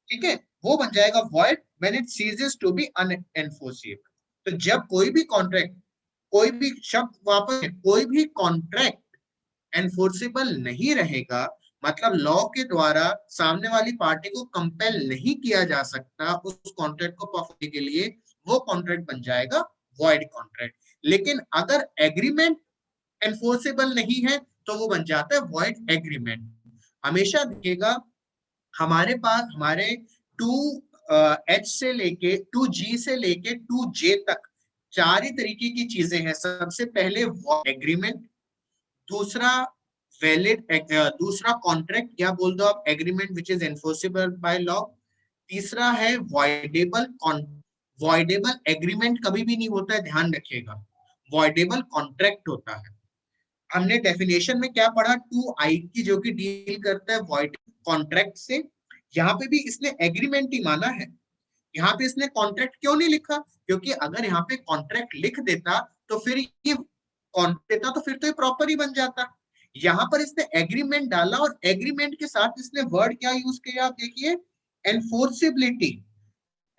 ठीक है, वो बन जाएगा void when it ceases to be unenforceable। तो जब कोई भी कॉन्ट्रैक्ट, कोई भी शब्द वापस, कोई भी कॉन्ट्रैक्ट एनफोर्सेबल नहीं रहेगा, मतलब लॉ के द्वारा सामने वाली पार्टी को कंपेल नहीं किया जा सकता उस कॉन्ट्रैक्ट को परफॉर्म के लिए, वो कॉन्ट्रैक्ट बन जाएगा वॉइड कॉन्ट्रैक्ट। लेकिन अगर एग्रीमेंट एनफोर्सेबल नहीं है तो वो बन जाता है वॉइड एग्रीमेंट। हमेशा देखिएगा हमारे पास हमारे 2H से लेके 2G से लेके 2J तक 4 ही तरीके की चीजें हैं। सबसे पहले एग्रीमेंट, दूसरा वैलिड, दूसरा कॉन्ट्रैक्ट या बोल दो आप agreement which is enforceable by law, तीसरा है वॉइडेबल। वॉइडेबल एग्रीमेंट कभी भी नहीं होता है, ध्यान रखिएगा, वॉइडेबल कॉन्ट्रैक्ट होता है। हमने डेफिनेशन में क्या पढ़ा, 2I की, जो कि डील करता है वॉइड कॉन्ट्रैक्ट से। यहाँ पे भी इसने एग्रीमेंट ही माना है, यहाँ पे इसने कॉन्ट्रैक्ट क्यों नहीं लिखा, क्योंकि अगर यहाँ पे कॉन्ट्रैक्ट लिख देता तो फिर ये देता तो फिर तो ये प्रॉपर ही बन जाता। यहाँ पर इसने एग्रीमेंट डाला और एग्रीमेंट के साथ इसने वर्ड क्या यूज किया, आप देखिए, एनफोर्सिबिलिटी।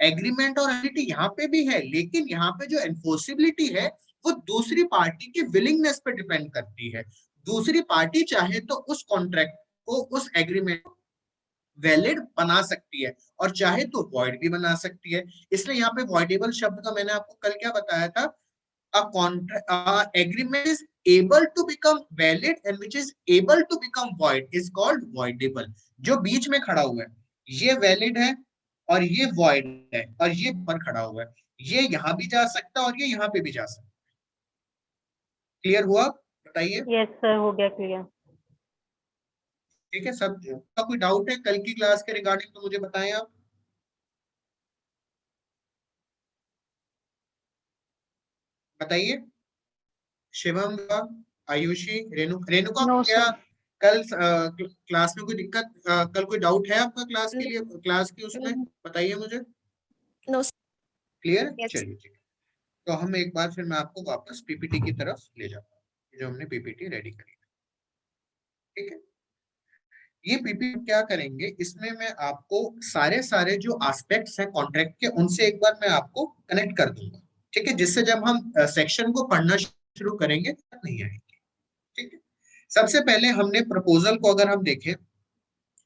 एग्रीमेंट और एग्रीमेंट यहाँ पे भी है, लेकिन यहाँ पे जो एनफोर्सिबिलिटी है वो दूसरी पार्टी की विलिंगनेस पे डिपेंड करती है। दूसरी पार्टी चाहे तो उस कॉन्ट्रैक्ट को, उस एग्रीमेंट को वैलिड बना सकती है और चाहे तो वॉइड भी बना सकती है। इसलिए यहाँ पे वॉइडेबल शब्द का मैंने आपको कल क्या बताया था, agreement is able to become valid and which is able to become void is called voidable। जो बीच में खड़ा हुआ है ये वैलिड है और ये void है, और ये पर खड़ा हुआ है, ये यहाँ भी जा सकता है और ये यहाँ पे भी जा सकता है। क्लियर हुआ, बताइए। यस सर, हो गया क्लियर। ठीक है, सब का कोई डाउट है कल की क्लास के रिगार्डिंग तो मुझे बताएं आप, बताइए। शिवम, आयुषी, रेणुका, No, क्या sir. कल क्लास में कोई दिक्कत, कल कोई डाउट है आपका क्लास के लिए, क्लास की उसमें बताइए मुझे। No, sir. Clear, Yes. चलिए ठीक है। तो हम एक बार फिर मैं आपको वापस पीपीटी की तरफ ले जाता हूँ, जो हमने पीपीटी रेडी करी, ठीक है। ये पीपीटी क्या करेंगे, इसमें मैं आपको सारे सारे जो एस्पेक्ट्स हैं कॉन्ट्रैक्ट के, उनसे एक बार मैं आपको कनेक्ट कर दूंगा, ठीक है, जिससे जब हम सेक्शन को पढ़ना शुरू करेंगे नहीं आएंगे, ठीक है। सबसे पहले हमने प्रपोजल को अगर हम देखें,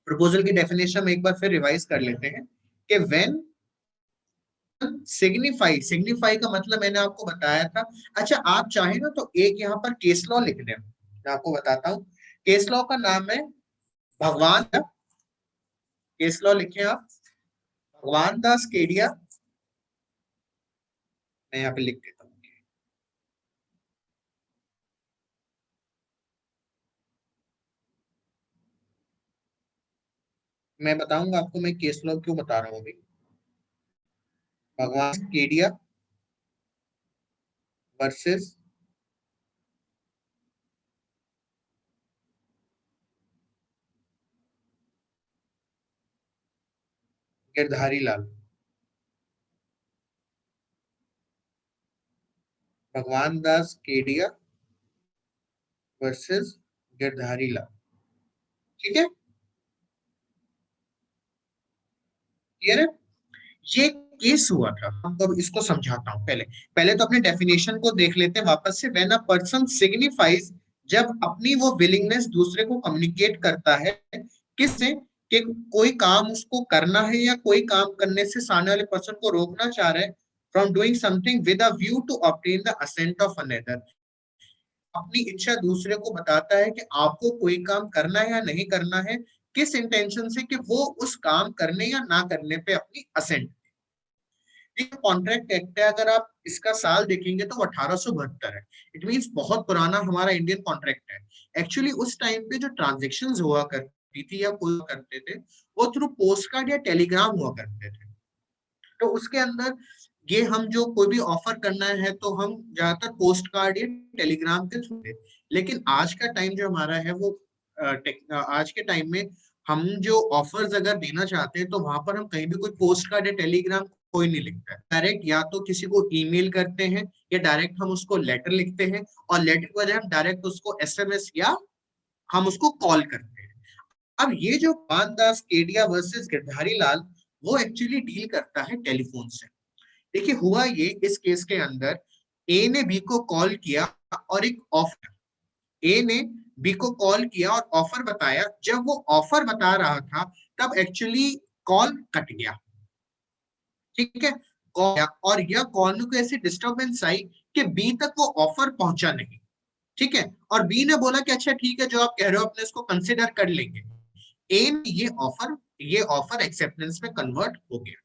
प्रपोजल की डेफिनेशन में एक बार फिर रिवाइज कर लेते हैं कि व्हेन सिग्निफाई, सिग्निफाई का मतलब मैंने आपको बताया था। अच्छा, आप चाहे ना तो एक यहाँ पर केस लॉ लिख दें, मैं आपको बताता हूँ। केस लॉ का नाम है भगवान, केस लॉ लिखे आप, भगवान दास केडिया, मैं यहाँ पे लिख देता हूँ। मैं बताऊंगा आपको मैं केस लॉ क्यों बता रहा हूँ अभी। भगवान केडिया वर्सेस गिरधारी लाल, भगवान दास केडिया वर्सेस गिरधारी लाल, ठीक है, क्लियर है। ये केस हुआ था, हम तो इसको समझाता हूँ। पहले पहले तो अपने डेफिनेशन को देख लेते हैं वापस से। व्हेन अ पर्सन सिग्निफाइज, जब अपनी वो विलिंगनेस दूसरे को कम्युनिकेट करता है, किससे, कि कोई काम उसको करना है या कोई काम करने से सामने वाले पर्सन को रोकना चाह रहे हैं from doing something with a view to obtain the assent of another. अपनी इच्छा दूसरे को बताता है कि आपको कोई काम करना है या नहीं करना है, किस इंटेंशन से, कि वो उस काम करने या ना करने पे अपनी असेंट। कॉन्ट्रैक्ट एक्ट है, अगर आप इसका साल देखेंगे तो 1872 है। इट मींस बहुत पुराना हमारा इंडियन कॉन्ट्रैक्ट है। एक्चुअली उस टाइम पे जो ट्रांजेक्शन्स हुआ करती थी या कोई करते थे, वो थ्रू पोस्ट कार्ड या टेलीग्राम हुआ करते थे। तो उसके अंदर ये हम जो कोई भी ऑफर करना है तो हम ज्यादातर पोस्ट कार्ड या टेलीग्राम के थ्रू, लेकिन आज का टाइम जो हमारा है वो आज के टाइम में हम जो ऑफर्स अगर देना चाहते हैं तो वहां पर हम कहीं भी कोई पोस्ट कार्ड या टेलीग्राम कोई नहीं लिखता है। डायरेक्ट या तो किसी को ईमेल करते हैं या डायरेक्ट हम उसको लेटर लिखते हैं, और लेटर की बजाय हम डायरेक्ट उसको एसएमएस या हम उसको कॉल करते हैं। अब ये जो भगवान दास केडिया वर्सेस गिरधारी लाल, वो एक्चुअली डील करता है टेलीफोन से। देखिए हुआ ये, इस केस के अंदर ए ने बी को कॉल किया और एक ऑफर, ए ने बी को कॉल किया और ऑफर बताया। जब वो ऑफर बता रहा था तब एक्चुअली कॉल कट गया, ठीक है, और यह कॉल को ऐसी डिस्टरबेंस आई कि बी तक वो ऑफर पहुंचा नहीं, ठीक है, और बी ने बोला कि अच्छा ठीक है, जो आप कह रहे हो अपने इसको कंसिडर कर लेंगे। ए में ये ऑफर एक्सेप्टेंस में कन्वर्ट हो गया,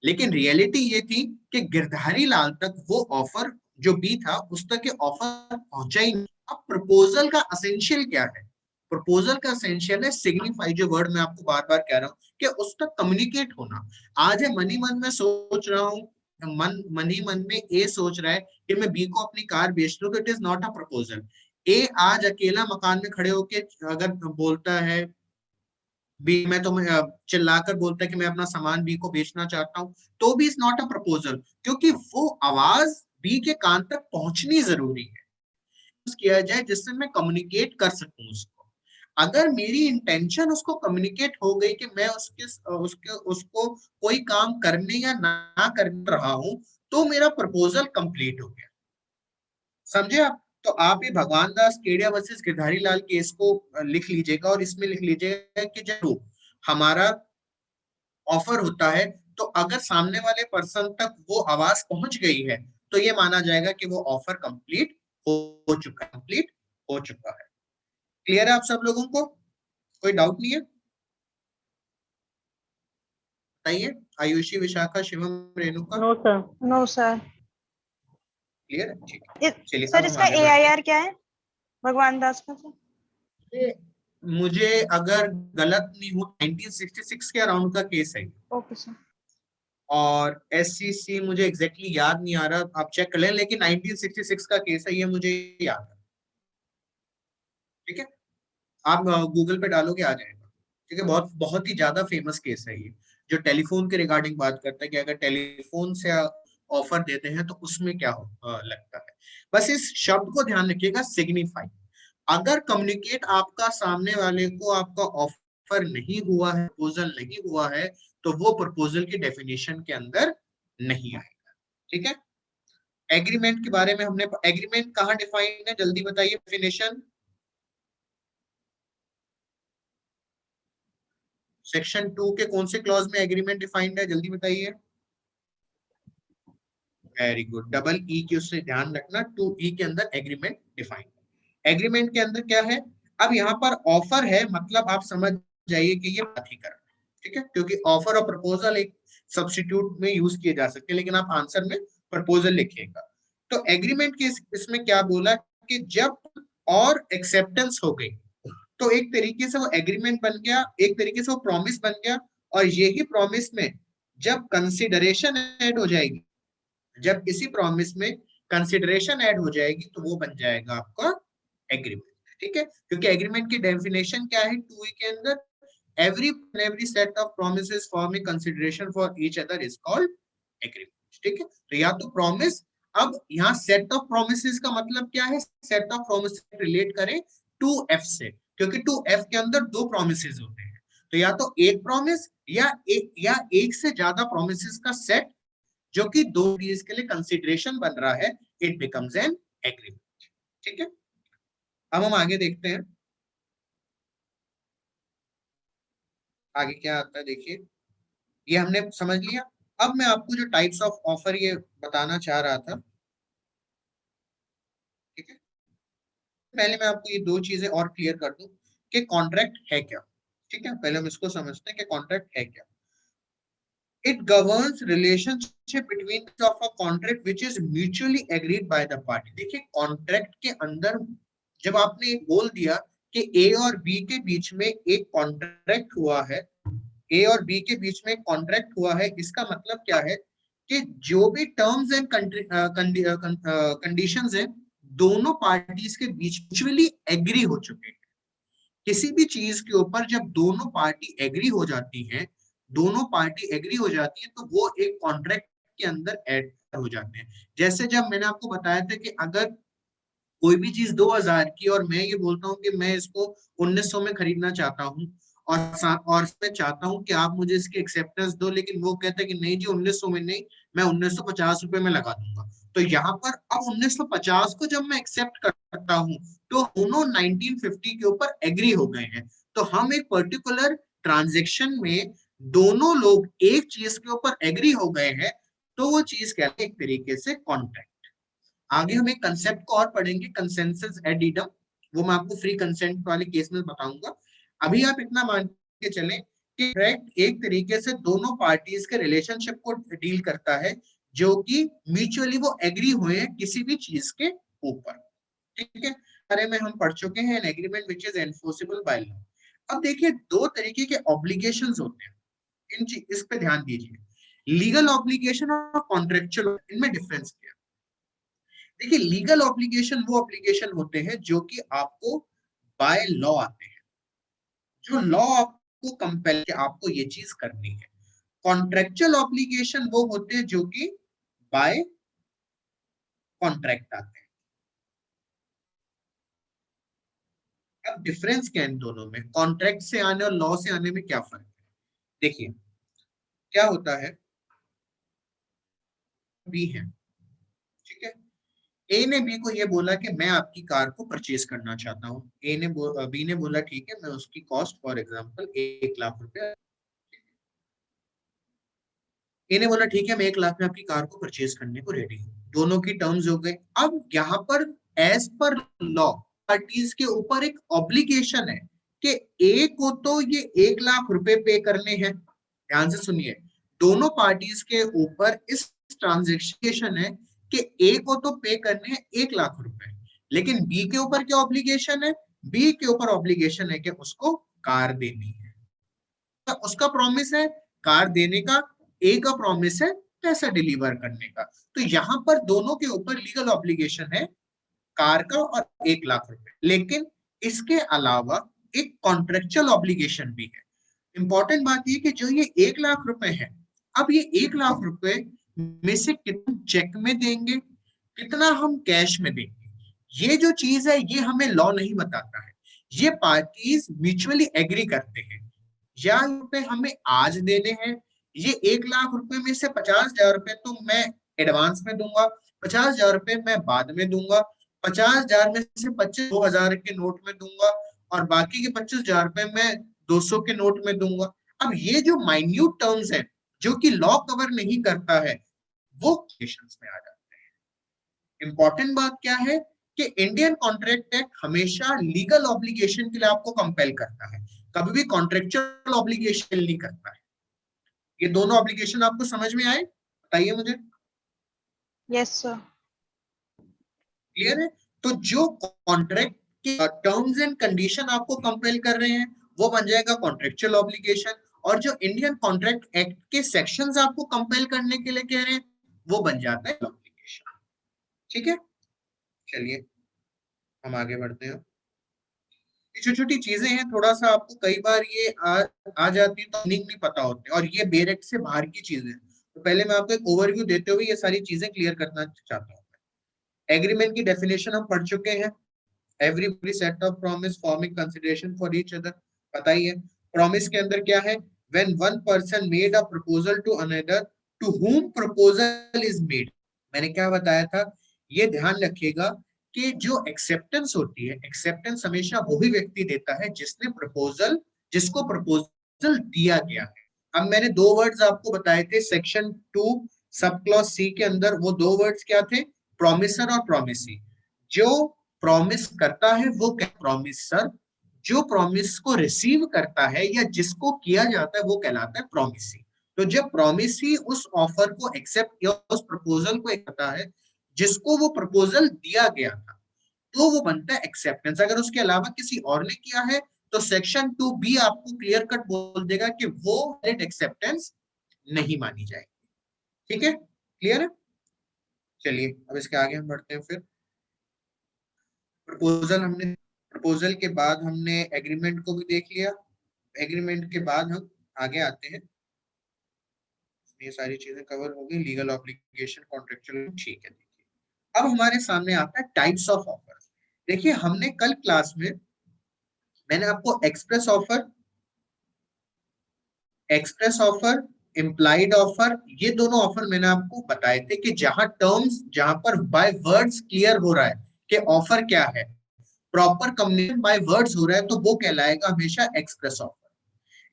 लेकिन रियलिटी ये थी कि गिरधारी लाल तक वो ऑफर जो बी था उस तक ये ऑफर पहुंचा ही नहीं। अब प्रपोजल का असेंशियल क्या है? प्रपोजल का असेंशियल है सिग्निफाई, जो वर्ड मैं आपको बार बार कह रहा हूँ कि उस तक कम्युनिकेट होना। आज है मन ही मन में सोच रहा हूँ, मन ही मन में ए सोच रहा है कि मैं बी को अपनी कार बेच दूं, तो it is not a proposal. ए आज अकेला मकान में खड़े होके अगर बोलता है बी, मैं तो चिल्लाकर बोलता है कि मैं अपना सामान बी को बेचना चाहता हूं, तो भी इज नॉट अ प्रपोजल, क्योंकि वो आवाज बी के कान तक पहुंचनी जरूरी है किया जाए जिससे मैं कम्युनिकेट कर सकूं उसको। अगर मेरी इंटेंशन उसको कम्युनिकेट हो गई कि मैं उसको कोई काम करने या ना कर रहा हूं, तो मेरा प्रपोजल कंप्लीट हो गया। समझे आप? तो आप ये भगवान दास केडिया वर्सेस गिरधारी लाल केस को लिख लीजिएगा और इसमें लिख लीजिएगा कि जब हमारा ऑफर होता है तो अगर सामने वाले पर्सन तक वो आवाज पहुंच गई है तो ये माना जाएगा कि वो ऑफर कंप्लीट हो चुका है। क्लियर है आप सब लोगों को? कोई डाउट नहीं है? बताइए Ayushi, Vishakha, Shivam, Renuka. No sir. No sir. Clear है, ठीक है। चलिए सर अब हम इसका आगे बढ़ते हैं। AIR क्या है भगवान दास का सर? मुझे अगर गलत नहीं हूँ 1966 के अराउंड का केस है, ओके सर। और SCC मुझे एग्जैक्टली याद नहीं आ रहा, आप चेक कर लें, लेकिन 1966 का केस है, ये मुझे याद है। ठीक है, आप गूगल पे डालोगे आ जाएगा। ठीक है, बहुत बहुत ही ज्यादा फेमस केस है ये, जो टेलीफोन के रिगार्डिंग बात करता है कि अगर टेलीफोन से ऑफर देते हैं तो उसमें क्या लगता है। बस इस शब्द को ध्यान रखिएगा, सिग्निफाई। अगर कम्युनिकेट आपका सामने वाले को आपका ऑफर नहीं हुआ है, प्रपोजल नहीं हुआ है, तो वो प्रपोजल की डेफिनेशन के अंदर नहीं आएगा। ठीक है, एग्रीमेंट के बारे में हमने, एग्रीमेंट कहाँ डिफाइन है जल्दी बताइए डेफिनेशन। सेक्शन 2 के कौन से क्लॉज में एग्रीमेंट डिफाइंड है जल्दी बताइए। वेरी गुड, डबल ई की उससे ध्यान रखना, 2E के अंदर एग्रीमेंट डिफाइंड। एग्रीमेंट के अंदर क्या है? अब यहाँ पर ऑफर है, मतलब आप समझ जाइए कि ये प्राधिकरण, ठीक है, क्योंकि ऑफर और प्रपोजल एक सब्स्टिट्यूट में यूज किए जा सकते हैं, लेकिन आप आंसर में प्रपोजल लिखिएगा। तो एग्रीमेंट के इसमें क्या बोला कि जब और एक्सेप्टेंस हो गई तो एक तरीके से वो एग्रीमेंट बन गया, एक तरीके से वो प्रॉमिस बन गया, और यही प्रॉमिस में जब कंसिडरेशन ऐड हो जाएगी, जब इसी प्रॉमिस में कंसिडरेशन ऐड हो जाएगी तो वो बन जाएगा आपका एग्रीमेंट। ठीक है, क्योंकि एग्रीमेंट की डेफिनेशन क्या है 2E के अंदर, every set of promises forming consideration for each other is called agreement। ठीक है, तो या तो प्रॉमिस, अब यहाँ सेट ऑफ प्रोमिसेस का मतलब क्या है? सेट ऑफ प्रोमिस रिलेट करें 2F से, क्योंकि 2F के अंदर दो प्रोमिसेस होते हैं, तो या तो एक प्रॉमिस या एक से ज्यादा प्रोमिसेस का सेट जो कि दो चीज के लिए कंसिडरेशन बन रहा है, इट बिकम्स एन एग्रीमेंट। ठीक है, अब हम आगे देखते हैं आगे क्या आता है। देखिए ये हमने समझ लिया। अब मैं आपको जो टाइप्स ऑफ ऑफर ये बताना चाह रहा था, ठीक है, पहले मैं आपको ये दो चीजें और क्लियर कर दूं कि कॉन्ट्रैक्ट है क्या। ठीक है, पहले हम इसको समझते हैं कि कॉन्ट्रैक्ट है क्या। It governs relationship between of a contract which is mutually agreed by the party। देखिए कॉन्ट्रैक्ट के अंदर जब आपने बोल दिया कि ए और बी के बीच में एक कॉन्ट्रैक्ट हुआ है, ए और बी के बीच में कॉन्ट्रैक्ट हुआ है, इसका मतलब क्या है कि जो भी टर्म्स एंड कंडीशंस हैं दोनों पार्टीज के बीच म्यूचुअली एग्री हो चुके हैं। किसी भी चीज के ऊपर जब दोनों पार्टी एग्री हो जाती हैं, दोनों पार्टी एग्री हो जाती है तो वो एक कॉन्ट्रैक्ट के अंदर ऐड हो जाते हैं। जैसे जब मैंने आपको बताया था कि अगर कोई भी चीज 2000 की और मैं ये बोलता हूँ कि मैं इसको 1900 में खरीदना चाहता हूँ, और मैं चाहता हूं कि आप मुझे इसकी एक्सेप्टेंस दो, लेकिन वो कहता है कि नहीं जी 1900 में नहीं, मैं 1950 रुपए में लगा दूंगा। तो यहाँ पर अब 1950 को जब मैं एक्सेप्ट करता हूँ तो दोनों 1950 के ऊपर एग्री हो गए हैं। तो हम एक पर्टिकुलर ट्रांजेक्शन में दोनों लोग एक चीज के ऊपर एग्री हो गए हैं, तो वो चीज कहते हैं एक तरीके से कॉन्ट्रैक्ट। आगे हम एक कंसेप्ट को और पढ़ेंगे, कंसेंसस एड इडम, वो मैं आपको फ्री कंसेंट वाले केस में बताऊंगा। अभी आप इतना मान के चलें कि कॉन्ट्रैक्ट एक तरीके से दोनों पार्टीज के रिलेशनशिप को डील करता है, जो कि म्यूचुअली वो एग्री हुए हैं किसी भी चीज के ऊपर। ठीक है, बारे में हम पढ़ चुके हैं, an agreement which is enforceable by law. अब देखिए दो तरीके के ऑब्लिगेशंस होते हैं, इस पे ध्यान दीजिए, लीगल ऑब्लिगेशन और कॉन्ट्रेक्चुअल, इनमें डिफरेंस क्या है? देखिए लीगल ऑब्लिगेशन वो ऑब्लिगेशन होते हैं जो कि आपको बाय लॉ आते हैं, जो लॉ आपको कंपेल कि आपको ये चीज करनी है। कॉन्ट्रेक्चुअल ऑब्लिगेशन वो होते हैं जो कि बाय कॉन्ट्रैक्ट आते हैं। अब डिफरेंस क्या है इन दोनों में, कॉन्ट्रैक्ट से आने और लॉ से आने में क्या फर्क है? देखिए क्या होता है, बी है, ठीक है, ए ने बी को ये बोला कि मैं आपकी कार को परचेज करना चाहता हूँ। बी ने बोला ठीक है, मैं उसकी कॉस्ट फॉर एग्जांपल 1 लाख रुपए, ए ने बोला ठीक है मैं 1 लाख में आपकी कार को परचेज करने को रेडी हूँ। दोनों की टर्म्स हो गए। अब यहाँ पर एज पर लॉ पार्टीज के ऊपर एक ऑब्लिगेशन है कि ए को तो ये 1 लाख रुपए पे करने हैं। ध्यान से सुनिए, दोनों पार्टीज के ऊपर इस ट्रांजेक्शन है कि ए को तो पे करने हैं 1 लाख रुपए, लेकिन बी के ऊपर क्या ऑब्लिगेशन है? बी के ऊपर ऑब्लिगेशन है कि उसको कार देनी है, तो उसका प्रॉमिस है कार देने का, ए का प्रॉमिस है पैसा डिलीवर करने का। तो यहाँ पर दोनों के ऊपर लीगल ऑब्लिगेशन है कार का और 1 लाख रुपए, लेकिन इसके अलावा एक कॉन्ट्रेक्चुअल ऑब्लिगेशन भी है। इंपॉर्टेंट बात ये कि जो ये 1 लाख रुपए है, अब ये 1 लाख रुपए में से कितना चेक में देंगे, कितना हम कैश में देंगे, ये जो चीज है ये हमें लॉ नहीं बताता है। ये पार्टीज म्यूचुअली एग्री करते हैं, या रुपए हमें आज देने हैं, ये 1 लाख रुपए में से 50,000 रुपए तो मैं एडवांस में दूंगा, 50,000 रुपए मैं बाद में दूंगा, 50,000 में से 25 2,000 के नोट में दूंगा, और बाकी के 25,000 रुपए मैं 200 के नोट में दूंगा। अब ये जो माइन्यूट टर्म्स है जो कि लॉ कवर नहीं करता है, वो केसेस में आ जाते हैं। इंपॉर्टेंट बात क्या है कि इंडियन कॉन्ट्रैक्ट एक्ट हमेशा लीगल ऑब्लिगेशन के लिए आपको कंपेल करता है, कभी भी कॉन्ट्रेक्चुअल ऑब्लिगेशन नहीं करता है। ये दोनों ऑब्लिगेशन आपको समझ में आए? बताइए मुझे। Yes sir. क्लियर है? तो जो कॉन्ट्रैक्ट के टर्म्स एंड कंडीशन आपको कंपेल कर रहे हैं वो बन जाएगा कॉन्ट्रेक्चुअल ऑब्लिगेशन, और जो इंडियन कॉन्ट्रैक्ट एक्ट के सेक्शंस आपको कंपेल करने के लिए कह रहे हैं वो बन जाता है ऑब्लिगेशन। ठीक है, चलिए हम आगे बढ़ते हैं। छोटी छोटी चीजें हैं, थोड़ा सा आपको कई बार ये आ जाती है तो मीनिंग नहीं पता होते, और ये बेरेक्ट से बाहर की चीजें। तो पहले मैं आपको एक ओवरव्यू देते हुए ये सारी चीजें क्लियर करना चाहता हूँ। एग्रीमेंट की डेफिनेशन हम पढ़ चुके हैं, every set of promise forming consideration for each other. पता ही है प्रॉमिस के अंदर क्या है, when one person made a proposal to another to whom proposal is made. मैंने क्या बताया था, ये ध्यान रखिएगा कि जो एक्सेप्टेंस होती है, एक्सेप्टेंस हमेशा वही व्यक्ति देता है जिसने प्रपोजल, जिसको प्रपोजल दिया गया है। अब मैंने दो वर्ड्स आपको बताए थे सेक्शन 2 सब क्लॉज सी के अंदर, वो दो वर्ड्स क्या थे, प्रॉमिसर और प्रॉमिसी। जो प्रॉमिस करता है वो क्या, प्रॉमिसर। जो प्रॉमिस को रिसीव करता है या जिसको किया जाता है वो कहलाता है प्रॉमिसी। तो जब प्रॉमिसी उस ऑफर को एक्सेप्ट या उस प्रपोजल को करता है जिसको वो प्रपोजल दिया गया था, तो वो बनता है एक्सेप्टेंस। अगर उसके अलावा किसी और ने किया है तो सेक्शन 2B आपको क्लियर कट बोल देगा कि वो एक्सेप्टेंस नहीं मानी जाएगी। ठीक है, क्लियर है? चलिए अब इसके आगे हम बढ़ते हैं। फिर प्रपोजल के बाद हमने एग्रीमेंट को भी देख लिया। एग्रीमेंट के बाद हम आगे आते हैं, ये सारी चीजें कवर हो गई, लीगल ऑब्लिगेशन, कॉन्ट्रेक्चुअल, ठीक है। देखिए अब हमारे सामने आता है टाइप्स ऑफ ऑफर। देखिए हमने कल क्लास में मैंने आपको express offer, express offer, implied offer, ये दोनों ऑफर मैंने आपको बताए थे कि जहां टर्म्स, जहां पर बाय वर्ड्स क्लियर हो रहा है कि ऑफर क्या है, प्रॉपर कम्युनिकेशन बाय वर्ड्स हो रहा है, तो वो कहलाएगा हमेशा एक्सप्रेस ऑफर।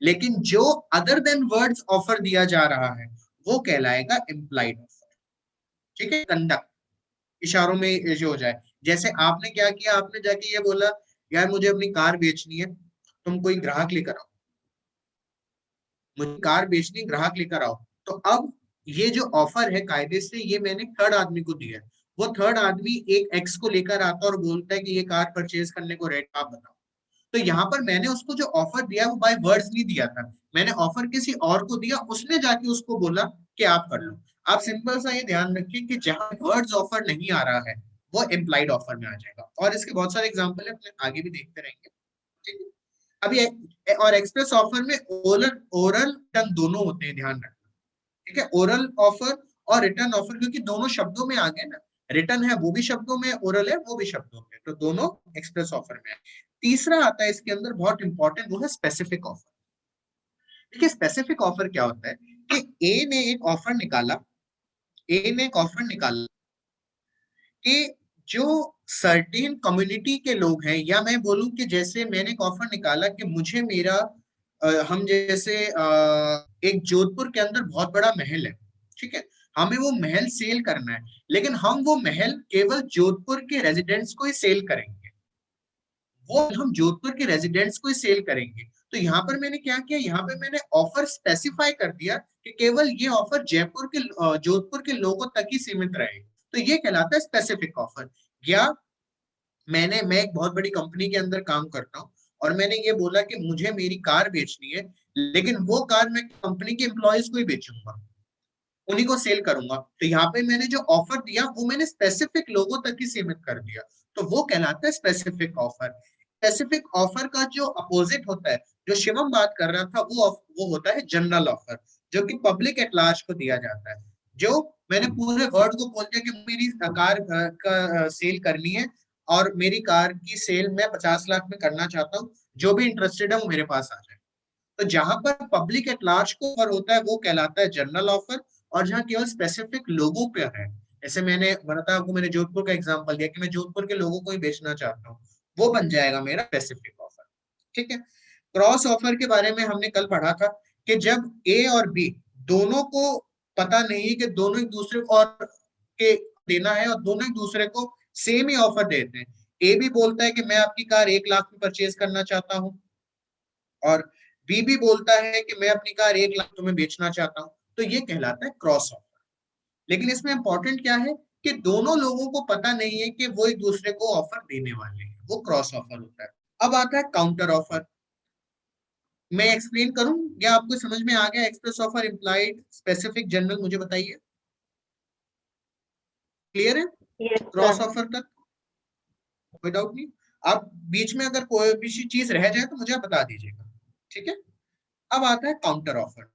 लेकिन जो अदर देन वर्ड्स ऑफर दिया जा रहा है वो कहलाएगा इम्प्लाइड ऑफर। ठीक है, कंडक्ट, इशारों में जो हो जाए। जैसे आपने क्या किया, आपने जाके ये बोला यार मुझे अपनी कार बेचनी है, तुम कोई ग्राहक लेकर आओ, मुझे कार बेचनी, ग्राहक लेकर आओ। तो अब ये जो ऑफर है कायदे से ये मैंने थर्ड आदमी को दिया है। वो थर्ड आदमी एक एक्स को लेकर आता है और बोलता है कि ये कार परचेज करने को रेट आप बताओ। तो यहाँ पर मैंने उसको जो ऑफर दिया वो बाय वर्ड्स नहीं दिया था, मैंने ऑफर किसी और को दिया, उसने जाके उसको बोला कि आप कर लो। आप सिंपल सा ये ध्यान रखिए कि जहां वर्ड्स ऑफर नहीं आ रहा है वो इम्प्लाइड ऑफर में आ जाएगा। और इसके बहुत सारे एग्जांपल है, अपने आगे भी देखते रहेंगे। ठीक है, अभी और एक्सप्रेस ऑफर में ओरल ओरल रिटर्न दोनों होते हैं, ध्यान रखना। ठीक है, ओरल ऑफर और रिटर्न ऑफर, क्योंकि दोनों शब्दों में आ गए ना, रिटर्न है वो भी शब्दों में, ओरल है वो भी शब्दों में, तो दोनों एक्सप्रेस ऑफर में है। तीसरा आता है इसके अंदर बहुत इंपॉर्टेंट, वो है स्पेसिफिक ऑफर। देखिए स्पेसिफिक ऑफर क्या होता है कि ए ने एक ऑफर निकाला, ए ने एक ऑफर निकाला कि जो सर्टेन कम्युनिटी के लोग हैं, या मैं बोलूं कि जैसे मैंने एक ऑफर निकाला कि मुझे मेरा हम जैसे एक जोधपुर के अंदर बहुत बड़ा महल है, ठीक है, हमें वो महल सेल करना है, लेकिन हम वो महल केवल जोधपुर के रेजिडेंट्स को ही सेल करेंगे, वो हम जोधपुर के रेजिडेंट्स को ही सेल करेंगे। तो यहाँ पर मैंने क्या किया, यहाँ पे मैंने ऑफर स्पेसिफाई कर दिया कि केवल ये ऑफर जयपुर के जोधपुर के लोगों तक ही सीमित रहे, तो ये कहलाता है स्पेसिफिक ऑफर। या मैं एक बहुत बड़ी कंपनी के अंदर काम करता हूँ और मैंने ये बोला कि मुझे मेरी कार बेचनी है, लेकिन वो कार मैं कंपनी के एम्प्लॉयज को ही बेचूंगा, उन्हीं को सेल करूंगा। तो यहाँ पे मैंने जो ऑफर दिया वो मैंने स्पेसिफिक लोगों तक ही सीमित कर दिया, तो वो कहलाता है स्पेसिफिक ऑफर। स्पेसिफिक ऑफर का जो अपोजिट होता है, जो शिवम बात कर रहा था, वो होता है जनरल ऑफर, जो कि पब्लिक एट लार्ज को दिया जाता है। जो मैंने पूरे वर्ल्ड को बोल दिया कि मेरी कार का सेल करनी है और मेरी कार की सेल मैं 50 लाख में करना चाहता हूँ, जो भी इंटरेस्टेड है वो मेरे पास आ जाए। तो जहां पर पब्लिक एट लार्ज को ऑफर होता है वो कहलाता है जनरल ऑफर, और जहां केवल स्पेसिफिक लोगों पे है, जैसे मैंने बताया आपको, मैंने जोधपुर का एग्जांपल दिया कि मैं जोधपुर के लोगों को ही बेचना चाहता हूँ, वो बन जाएगा मेरा स्पेसिफिक ऑफर। ठीक है, क्रॉस ऑफर के बारे में हमने कल पढ़ा था कि जब ए और बी दोनों को पता नहीं है कि दोनों एक दूसरे को और के देना है, और दोनों एक दूसरे को सेम ही ऑफर देते हैं। ए भी बोलता है कि मैं आपकी कार 1 लाख में परचेज करना चाहता हूँ, और बी भी बोलता है कि मैं अपनी कार 1 लाख तुम्हें बेचना चाहता हूं, तो ये कहलाता है क्रॉस ऑफर। लेकिन इसमें इंपॉर्टेंट क्या है कि दोनों लोगों को पता नहीं है कि वो एक दूसरे को ऑफर देने वाले हैं, वो क्रॉस ऑफर होता है। अब आता है काउंटर ऑफर। मैं एक्सप्लेन करूं या आपको समझ में आ गया? Express offer, implied, specific, general, मुझे बताइए, क्लियर है यस क्रॉस सर। ऑफर तक? कोई डाउट नहीं? आप बीच में अगर कोई भी चीज रह जाए तो मुझे आप बता दीजिएगा। ठीक है, अब आता है काउंटर ऑफर।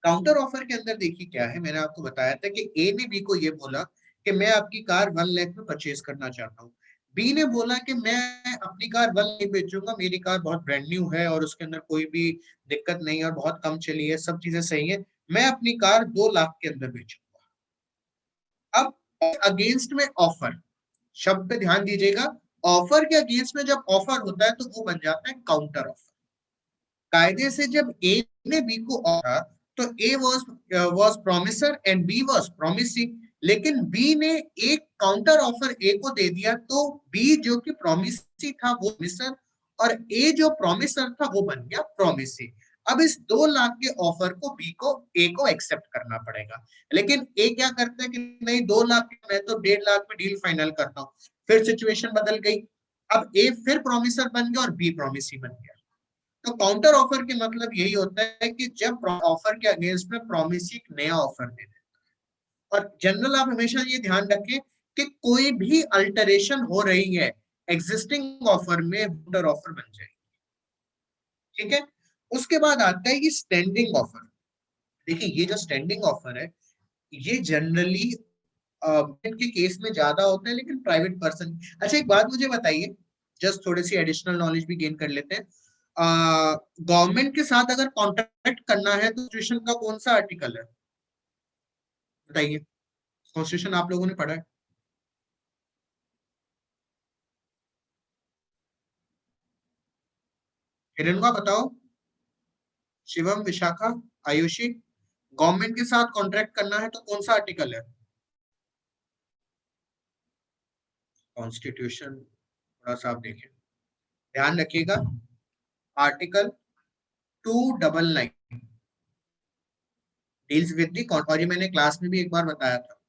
काउंटर ऑफर के अंदर देखिए क्या है, मैंने आपको बताया था कि ए ने बी को ये बोला कि मैं आपकी कार 1 लाख में परचेज करना चाहता हूँ। बी ने बोला कि मैं अपनी कार 1 लाख में बेचूंगा, मेरी कार बहुत ब्रांड न्यू है और उसके अंदर कोई भी दिक्कत नहीं है और बहुत कम चली है, सब चीजें सही है, मैं अपनी कार 2 लाख के अंदर बेचूंगा। अब अगेंस्ट में ऑफर, शब्द पे ध्यान दीजिएगा, ऑफर के अगेंस्ट में जब ऑफर होता है तो वो बन जाता है काउंटर ऑफर। कायदे से जब ए ने बी को ऑफर, तो A was promisor and B was promising, लेकिन बी ने एक काउंटर ऑफर ए को दे दिया, तो बी जो कि प्रॉमिसी था वो प्रॉमिसर, और ए जो प्रॉमिसर था वो बन गया प्रॉमिसी। अब इस 2 लाख के ऑफर को बी को ए को एक्सेप्ट करना पड़ेगा, लेकिन ए क्या करता है कि नहीं, 2 लाख मैं तो 1.5 लाख में डील फाइनल करता हूँ। फिर सिचुएशन बदल गई, अब ए फिर प्रॉमिसर बन गया और बी प्रॉमिसी बन गया। तो काउंटर ऑफर के मतलब यही होता है कि जब ऑफर के अगेंस्ट में प्रॉमिस एक नया ऑफर दे दे। और जनरल आप हमेशा ये ध्यान रखें कि कोई भी अल्टरेशन हो रही है एग्जिस्टिंग ऑफर में, काउंटर ऑफर बन जाएगी। ठीक है, उसके बाद आता है ये स्टैंडिंग ऑफर। देखिए ये जो स्टैंडिंग ऑफर है ये जनरली के केस में ज्यादा होता है, लेकिन प्राइवेट पर्सन। अच्छा एक बात मुझे बताइए, जस्ट थोड़ी सी एडिशनल नॉलेज भी गेन कर लेते हैं। गवर्नमेंट के साथ अगर कॉन्ट्रैक्ट करना है तो कॉन्स्टिट्यूशन का कौन सा आर्टिकल है, बताइए। कॉन्स्टिट्यूशन आप लोगों ने पढ़ा है? हिरण्वा बताओ, शिवम, विशाखा, आयुषी, गवर्नमेंट के साथ कॉन्ट्रैक्ट करना है तो कौन सा आर्टिकल है? कॉन्स्टिट्यूशन थोड़ा सा आप देखें, ध्यान रखिएगा, आर्टिकल 299 डील्स विद दी, और ये मैंने क्लास में भी एक बार बताया था,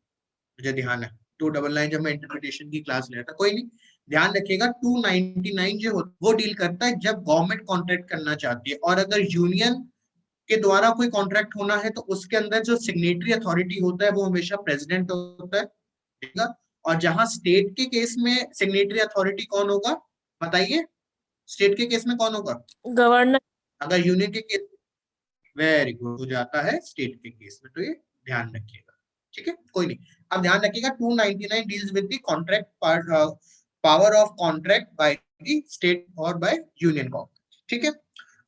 मुझे ध्यान है 299 जब मैं इंटरप्रिटेशन की क्लास ले रहा था, कोई नहीं, ध्यान रखिएगा 299 जो वो डील करता है जब गवर्नमेंट कॉन्ट्रैक्ट करना चाहती है, और अगर यूनियन के द्वारा कोई कॉन्ट्रैक्ट होना है तो उसके अंदर जो सिग्नेटरी अथॉरिटी होता है वो हमेशा प्रेसिडेंट होता है, ठीक है। और जहां स्टेट के केस में सिग्नेटरी अथॉरिटी कौन होगा, बताइए, स्टेट के केस में कौन होगा? गवर्नर। अगर यूनियन के केस, वेरी गुड, हो जाता है स्टेट के केस में, तो ये ध्यान रखिएगा, ठीक है, कोई नहीं। अब ध्यान रखिएगा 299 deals with the contract power of contract by the state और बाय यूनियन गवर्नमेंट, ठीक है।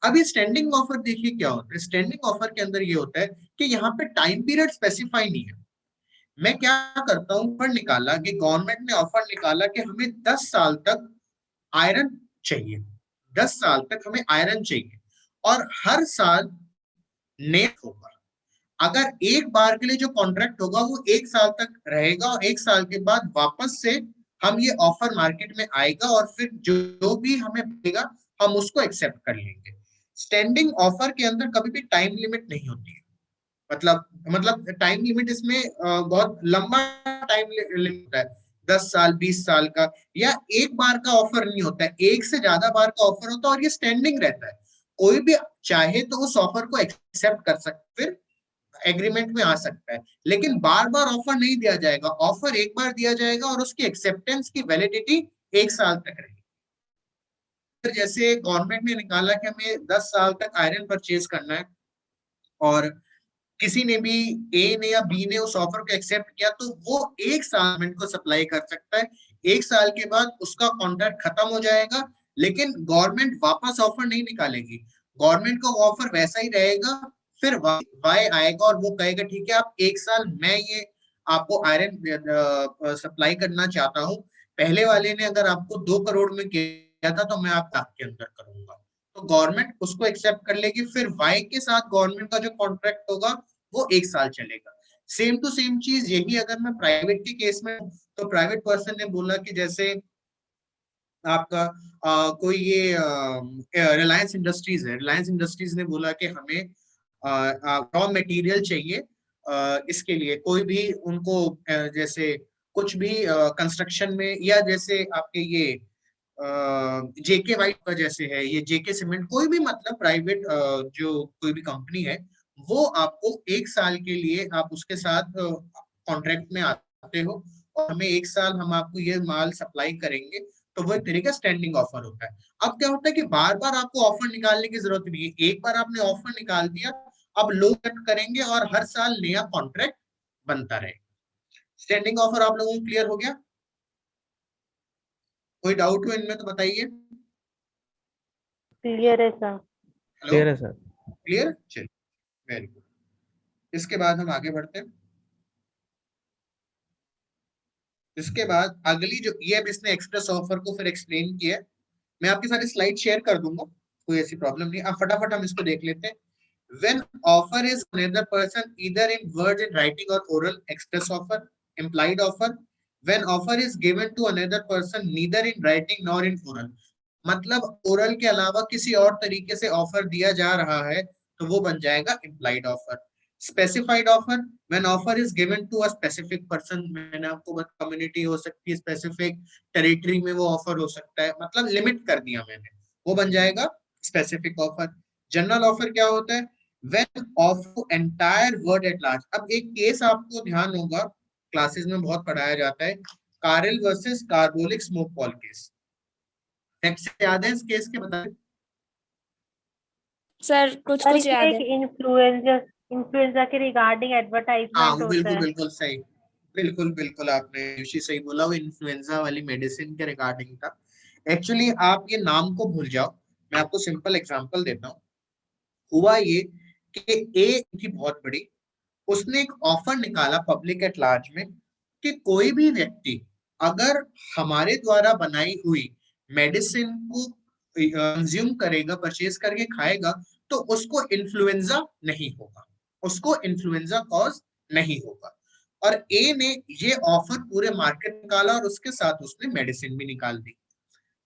अभी स्टैंडिंग ऑफर देखिए क्या होता है। स्टैंडिंग ऑफर के अंदर ये होता है कि यहाँ पे टाइम पीरियड स्पेसिफाई नहीं है। मैं क्या करता हूँ, ऑफर निकाला कि गवर्नमेंट ने ऑफर निकाला कि हमें 10 साल तक आयरन चाहिए, 10 साल तक हमें आयरन चाहिए, और हर साल नेट होगा। अगर एक बार के लिए जो कॉन्ट्रैक्ट होगा वो 1 साल तक रहेगा, और 1 साल के बाद वापस से हम ये ऑफर मार्केट में आएगा, और फिर जो भी हमें मिलेगा हम उसको एक्सेप्ट कर लेंगे। स्टैंडिंग ऑफर के अंदर कभी भी टाइम लिमिट नहीं होती है, मतलब टाइम लिमिट इसमें बहुत लंबा टाइम लिमिट होता है, 10 साल 20 साल का, या एक बार का ऑफर नहीं होता है, एक से ज्यादा बार का ऑफर होता है, और ये स्टैंडिंग रहता है। कोई भी चाहे तो उस ऑफर को एक्सेप्ट कर सकते, फिर एग्रीमेंट में आ सकता है, लेकिन बार बार ऑफर नहीं दिया जाएगा। ऑफर एक बार दिया जाएगा और उसकी एक्सेप्टेंस की वैलिडिटी 1 साल तक रहेगी। जैसे गवर्नमेंट ने निकाला कि हमें 10 साल तक आयरन परचेज करना है, और किसी ने भी, ए ने या बी ने उस ऑफर को एक्सेप्ट किया, तो वो 1 साल को सप्लाई कर सकता है। 1 साल के बाद उसका कॉन्ट्रैक्ट खत्म हो जाएगा, लेकिन गवर्नमेंट वापस ऑफर नहीं निकालेगी, गवर्नमेंट का ऑफर वैसा ही रहेगा। फिर वाई आएगा और वो कहेगा ठीक है, आप 1 साल मैं ये आपको आयरन सप्लाई करना चाहता हूँ, पहले वाले ने अगर आपको 2 करोड़ में किया था तो मैं आप लाख के अंदर करूंगा, तो गवर्नमेंट उसको एक्सेप्ट कर लेगी। फिर वाई के साथ गवर्नमेंट का जो कॉन्ट्रैक्ट होगा वो 1 साल चलेगा। सेम टू सेम चीज यही अगर मैं प्राइवेट के केस में, तो प्राइवेट पर्सन ने बोला कि जैसे आपका कोई ये रिलायंस इंडस्ट्रीज है, रिलायंस इंडस्ट्रीज ने बोला कि हमें रॉ मटेरियल चाहिए, इसके लिए कोई भी उनको जैसे कुछ भी कंस्ट्रक्शन में, या जैसे आपके ये जेके वाइट का जैसे है, ये जेके सीमेंट, कोई भी मतलब प्राइवेट जो कोई भी कंपनी है, वो आपको 1 साल के लिए आप उसके साथ कॉन्ट्रैक्ट में आते हो, और हमें 1 साल हम आपको ये माल सप्लाई करेंगे, तो वो एक तरह का स्टैंडिंग ऑफर होता है। अब क्या होता है कि बार बार आपको ऑफर निकालने की जरूरत नहीं है, एक बार आपने ऑफर निकाल दिया, अब लोग करेंगे और हर साल नया कॉन्ट्रैक्ट बनता रहेगा। स्टैंडिंग ऑफर आप लोगों को क्लियर हो गया? कोई डाउट हो इनमें तो बताइए। क्लियर है सर। क्लियर है सर। क्लियर, चलिए, वेरी गुड। इसके बाद हम आगे बढ़ते हैं। इसके बाद अगली जो ये, अब इसने एक्सप्रेस ऑफर को फिर एक्सप्लेन किया है, मैं आपके साथ स्लाइड शेयर कर दूंगा, कोई ऐसी प्रॉब्लम नहीं। अब फटाफट हम इसको देख लेते हैं। When offer is another person either in words, in writing or oral, express offer, implied offer. When offer is given to another person neither in writing nor in oral, मतलब ओरल के अलावा किसी और तरीके से ऑफर दिया जा रहा है तो वो बन जाएगा implied offer. Specified offer, when offer is given to a specific person, मैंने आपको बताया कम्युनिटी हो सकती है, स्पेसिफिक टेरिटरी में वो ऑफर हो सकता है, मतलब लिमिट कर दिया मैंने, वो बन जाएगा स्पेसिफिक ऑफर। जनरल ऑफर क्या होता है? When offer entire word at large। अब एक केस आपको ध्यान होगा, क्लासेस में बहुत पढ़ाया जाता है, कारल versus carbolic smoke Paul case. Facts याद है इस केस के? बताएं सर कुछ सर कुछ याद इसमें है। एक इन्फ्लुएंजा के रिगार्डिंग एडवर्टाइजमेंट हाँ, होता बिल्कुल है। बिल्कुल सही, बिल्कुल बिल्कुल आपने ऋषि सही बोला, वो इन्फ्लुएंजा वाली मेडिसिन के रिगार्डिंग था। एक्चुअली आप ये नाम को भूल जाओ, मैं आपको सिंपल एग्जांपल देता हूँ। हुआ ये कि ए थी बहुत बड़ी, उसने एक ऑफर निकाला पब्लिक एट लार्ज में कि कोई भी व्यक्ति अगर हमारे द्वारा बनाई हुई मेडिसिन को कंज्यूम करेगा, परचेज करके खाएगा, तो उसको इन्फ्लुएंजा नहीं होगा, उसको इन्फ्लुएंजा कॉज नहीं होगा। और ए ने ये ऑफर पूरे मार्केट में निकाला और उसके साथ उसने मेडिसिन भी निकाल दी।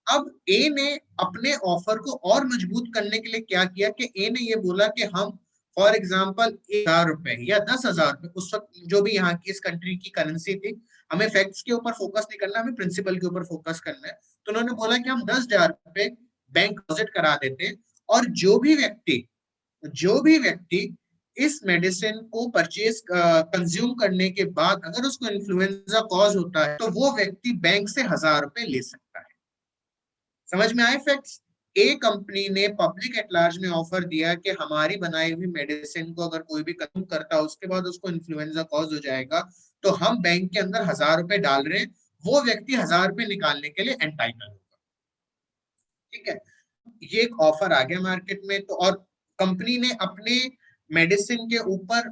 अब ए ने अपने ऑफर को और मजबूत करने के लिए क्या किया कि ए ने ये बोला कि हम फॉर एग्जाम्पल 1,000 रुपए या 10,000 रुपए, उस वक्त जो भी यहाँ की इस कंट्री की करेंसी थी, हमें फैक्ट्स के ऊपर फोकस नहीं करना, हमें प्रिंसिपल के ऊपर फोकस करना है। तो उन्होंने बोला कि हम 10,000 रुपए बैंक डिपॉजिट करा देते हैं, और जो भी व्यक्ति इस मेडिसिन को परचेज कंज्यूम करने के बाद अगर उसको इन्फ्लुएंजा कॉज होता है, तो वो व्यक्ति बैंक से 1,000 रुपए ले सकता है। समझ में आए फैक्ट्स? ए कंपनी ने पब्लिक एट लार्ज में ऑफर दिया कि हमारी बनाई हुई मेडिसिन को अगर कोई भी कंज्यूम करता है, उसके बाद उसको इन्फ्लुएंजा कॉज हो जाएगा, तो हम बैंक के अंदर 1,000 रुपए डाल रहे हैं, वो व्यक्ति 1,000 रुपए निकालने के लिए एंटाइटल होगा। ठीक है, ये एक ऑफर आ गया मार्केट में। तो और कंपनी ने अपने मेडिसिन के ऊपर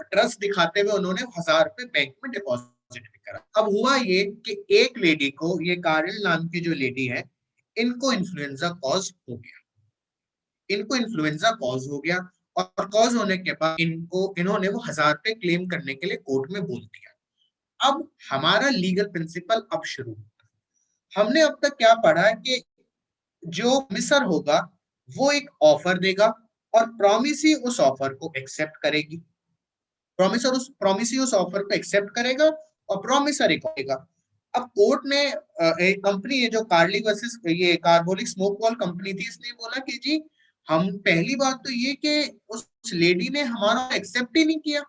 ट्रस्ट दिखाते हुए उन्होंने 1,000 रुपए बैंक में डिपॉजिट भी करा। अब हुआ ये कि एक लेडी को, ये कारिल नाम की जो लेडी है, इनको इन्फ्लुएंजा कॉज हो गया, इनको इन्फ्लुएंजा कॉज हो गया, और कॉज होने के बाद इन्होंने वो 1,000 रुपए क्लेम करने के लिए कोर्ट में बोल दिया। अब हमारा लीगल प्रिंसिपल अब शुरू होता है। हमने अब तक क्या पढ़ा कि जो मिसर होगा वो एक ऑफर देगा और प्रॉमिसी उस ऑफर को एक्सेप्ट करेगी, प्रॉमिसी उस ऑफर को एक्सेप्ट करेगा और प्रॉमिसर एक होगा। अब कोर्ट ने एक कंपनी है जो कार्ली वर्सेस ये कार्बोलिक स्मोक वॉल कंपनी थी, इसने बोला कि जी हम, पहली बात तो ये कि उस लेडी ने हमारा एक्सेप्ट ही नहीं किया,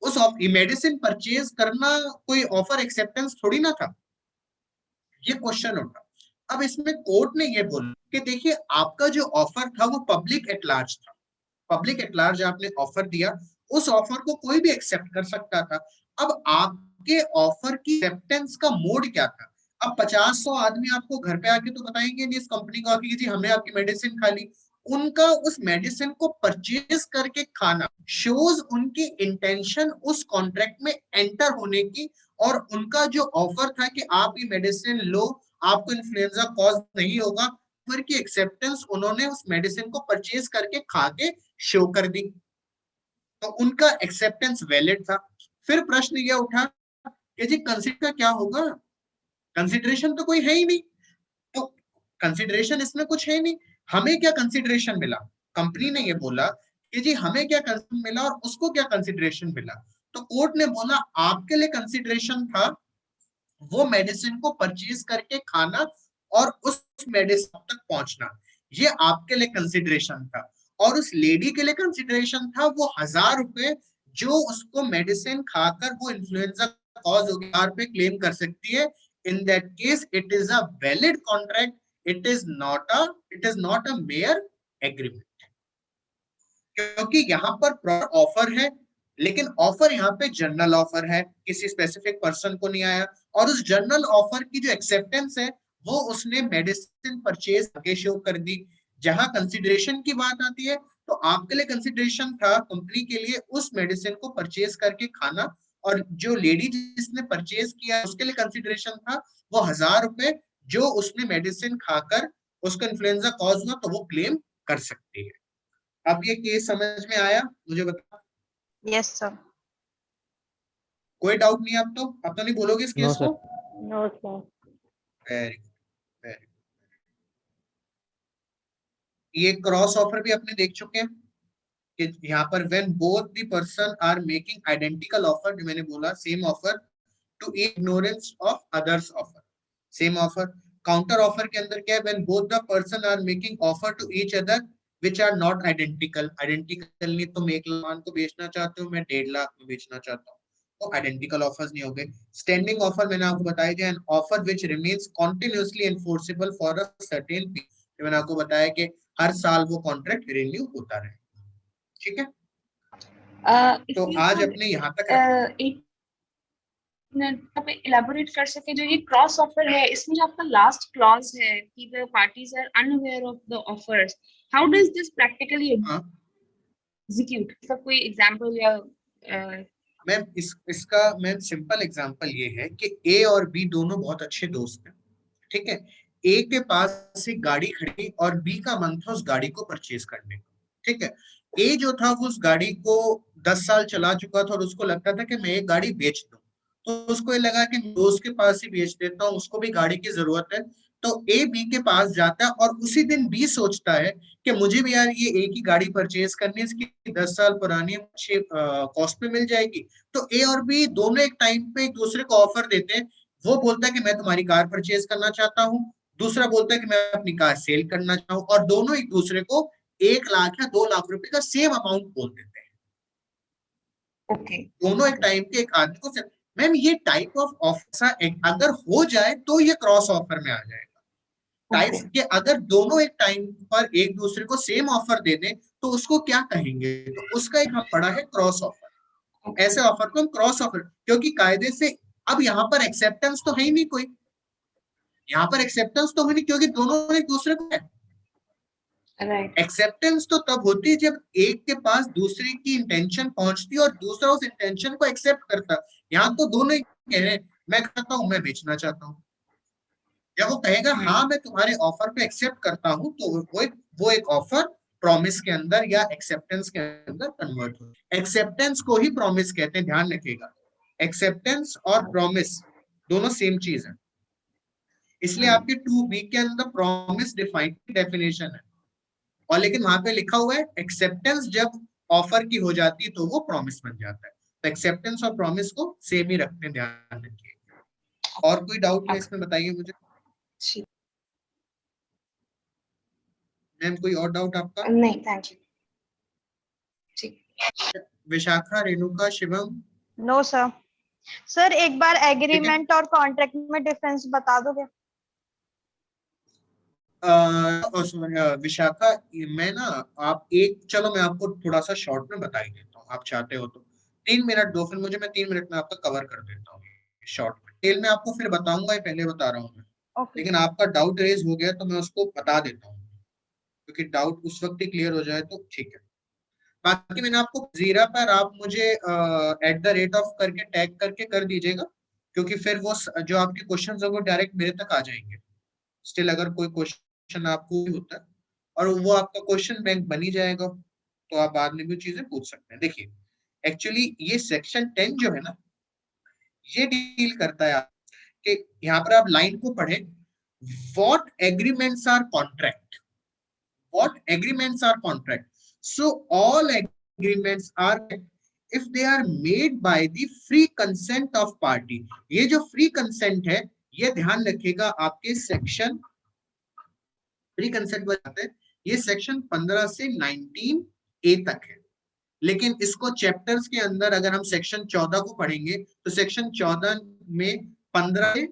उस मेडिसिन परचेज करना कोई ऑफर एक्सेप्टेंस थोड़ी ना था, ये क्वेश्चन उठा। अब इसमें कोर्ट ने ये बोला कि देखिए आपका जो ऑफर था वो पब्लिक एट लार्ज था, पब्लिक एट लार्ज आपने ऑफर दिया, उस ऑफर को कोई भी एक्सेप्ट कर सकता था। अब आपके ऑफर की एक्सेप्टेंस का मोड क्या था? अब 50-100 आदमी आपको घर पे आके तो बताएंगे नहीं इस कंपनी को आके कि जी हमने आपकी मेडिसिन खा ली। उनका उस मेडिसिन को परचेज करके खाना शोज उनकी इंटेंशन उस कॉन्ट्रैक्ट में एंटर होने की, और उनका जो ऑफर था कि आप ये मेडिसिन लो, आपको इन्फ्लुएंजा कॉज नहीं होगा, ऑफर की एक्सेप्टेंस उन्होंने उस मेडिसिन को परचेज करके खा के शो कर दी, तो उनका एक्सेप्टेंस वैलिड था। फिर प्रश्न यह उठा कि जी कंसिडर क्या होगा, कंसिडरेशन तो कोई है ही नहीं, तो कंसिडरेशन इसमें कुछ है नहीं, हमें क्या कंसिडरेशन मिला? कंपनी ने ये बोला कि जी हमें क्या कंसिडरेशन मिला और उसको क्या कंसिडरेशन मिला। तो कोर्ट ने बोला आपके लिए कंसिडरेशन था वो मेडिसिन को परचेज करके खाना और उस मेडिसिन तक पहुंचना, ये आपके लिए कंसिडरेशन था, और उस लेडी के लिए कंसिडरेशन था वो 1,000 रुपए जो उसको मेडिसिन खाकर वो इन्फ्लुएंजा कॉज हो गया पे क्लेम कर सकती है। In that case it is a valid contract, it is not a mayor agreement, क्योंकि यहाँ पर ऑफर है, लेकिन ऑफर यहाँ पे जनरल ऑफर है, किसी स्पेसिफिक पर्सन को नहीं आया, और उस जनरल ऑफर की जो एक्सेप्टेंस है वो उसने मेडिसिन परचेज आगे शो कर दी। जहां कंसिडरेशन की बात आती है तो आपके लिए कंसिडरेशन था कंपनी के लिए उस मेडिसिन को परचेज करके खाना, और जो लेडी जिसने परचेज किया उसके लिए कंसिडरेशन था वो 1,000 रुपए जो उसने मेडिसिन खाकर उसका इन्फ्लुएंजा कॉज हुआ तो वो क्लेम कर सकती है। अब ये केस समझ में आया? मुझे बता, Yes, sir. कोई डाउट नहीं? अब तो नहीं बोलोगे इस नो केस सर। को? No sir. Very good, very. ये क्रॉस ऑफर भी अपने देख चुके हैं कि यहाँ पर when both the person are making identical offer, जो मैंने बोला same offer to ignorance of others offer, same offer. Counter offer के अंदर क्या है? When both the person are making offer to each other which are not identical, identical नहीं, तुम 1,00,000 को बेचना चाहते हो, मैं 1,50,000 में बेचना चाहता हूँ, तो आइडेंटिकल ऑफर्स नहीं हो गए। स्टैंडिंग ऑफर मैंने आपको बताया जाए, an offer which remains continuously enforceable for a certain period, मैंने आपको बताया कि हर साल वो कॉन्ट्रैक्ट रिन्यू होता रहे। ठीक है, तो आज अपने यहाँ तक एक आप इलेबोरेट कर सके जो ये क्रॉस ऑफर है, इसमें जो आपका लास्ट क्लॉज है कि the parties are unaware of the offers, how does this practically हाँ एग्जीक्यूट? इसका कोई एग्जांपल या मैम, इसका मैम सिंपल एग्जांपल ये है कि ए और बी दोनों बहुत अच्छे दोस्त हैं, ठीक है। ए के पास एक गाड़ी खड़ी और बी का मन था उस गाड़ी को परचेज करने का, ठीक है। ए जो था वो उस गाड़ी को 10 साल चला चुका था और उसको लगता था कि मैं एक गाड़ी बेच दूं, तो उसको ये लगा कि दोस्त के पास ही बेच देता हूँ, उसको भी गाड़ी की जरूरत है। तो ए बी के पास जाता है और उसी दिन बी सोचता है कि मुझे भी यार ये एक ही गाड़ी परचेज करनी है, इसकी 10 साल पुरानी है, अच्छे कॉस्ट पे मिल जाएगी। तो ए और बी दोनों एक टाइम पे एक दूसरे को ऑफर देते हैं। वो बोलता है कि मैं तुम्हारी कार परचेज करना चाहता हूँ, दूसरा बोलता है कि मैं अपनी कार सेल करना चाहूँ, और दोनों एक दूसरे को 1 लाख या 2 लाख रुपए का सेम अमाउंट बोल देते हैं। ओके, दोनों एक टाइम के एक आदमी को। मैम ये टाइप ऑफ ऑफर अगर हो जाए तो ये क्रॉस ऑफर में आ जाएगा। टाइप के अगर दोनों एक टाइम पर एक दूसरे को सेम ऑफर दे दें तो उसको क्या कहेंगे? तो उसका एक हम पढ़ा है क्रॉस ऑफर। ऐसे ऑफर को हम क्रॉस ऑफर, क्योंकि कायदे से अब यहाँ पर एक्सेप्टेंस तो है ही नहीं कोई, यहाँ पर एक्सेप्टेंस तो है नहीं क्योंकि दोनों एक दूसरे को है। राइट, एक्सेप्टेंस तो तब होती है जब एक के पास दूसरे की इंटेंशन पहुंचती है और दूसरा उस इंटेंशन को एक्सेप्ट करता। यहाँ तो दोनों ही कह रहे हैं मैं करता हूँ, मैं बेचना चाहता हूँ। जब वो कहेगा हाँ मैं तुम्हारे ऑफर पे एक्सेप्ट करता हूँ, तो वो एक ऑफर प्रॉमिस के अंदर या एक्सेप्टेंस के अंदर कन्वर्ट हो। एक्सेप्टेंस को ही प्रॉमिस कहते हैं, ध्यान रखिएगा। एक्सेप्टेंस और प्रॉमिस दोनों सेम चीज है, इसलिए आपके 2B के अंदर प्रॉमिस डिफाइन डेफिनेशन है, और लेकिन वहां पे लिखा हुआ है एक्सेप्टेंस जब ऑफर की हो जाती है तो वो प्रॉमिस बन जाता है। तो एक्सेप्टेंस और प्रॉमिस को सेम ही रखते हैं, ध्यान रखिए। और कोई डाउट है इसमें बताइए मुझे। मैम कोई और डाउट आपका? नहीं, थैंक यू। ठीक, Vishakha, Renuka, Shivam? No sir. Sir एक बार एग्रीमेंट और कॉन्ट्रैक्ट में डिफरेंस बता दोगे? विशाखा, मैं ना आप एक, चलो मैं आपको थोड़ा सा शॉर्ट में बता ही देता हूँ, आप चाहते हो तो 3 मिनट दो, फिर मुझे, मैं 3 मिनट में आपका कवर कर देता हूँ शॉर्ट में। डिटेल में आपको फिर बताऊंगा, ये पहले बता रहा हूँ मैं। ओके। लेकिन आपका डाउट रेज हो गया तो मैं उसको बता देता हूँ, क्योंकि डाउट उस वक्त ही क्लियर हो जाए तो ठीक है। बाकी मैंने आपको जीरा पर आप मुझे @ऑफ करके टैग करके कर दीजिएगा, क्योंकि फिर वो जो आपके क्वेश्चंस है वो डायरेक्ट मेरे तक आ जाएंगे। स्टिल अगर कोई क्वेश्चन आपको भी होता है और वो आपका क्वेश्चन बैंक बन ही जाएगा, तो आप बाद में भी चीजें पूछ सकते हैं। देखिए एक्चुअली ये सेक्शन 10 जो है ना, ये डील करता है कि यहाँ पर आप लाइन को पढ़े, what agreements are contract, what agreements are contract, so all agreements are if they are made by the free consent of party. ये जो फ्री कंसेंट है, ये ध्यान रखिएगा, आपके सेक्शन फ्री कंसेंट बताते हैं, ये सेक्शन 15 से 19A तक है। लेकिन इसको चैप्टर्स के अंदर अगर हम सेक्शन 14 को पढ़ेंगे तो सेक्शन 14 में 15 से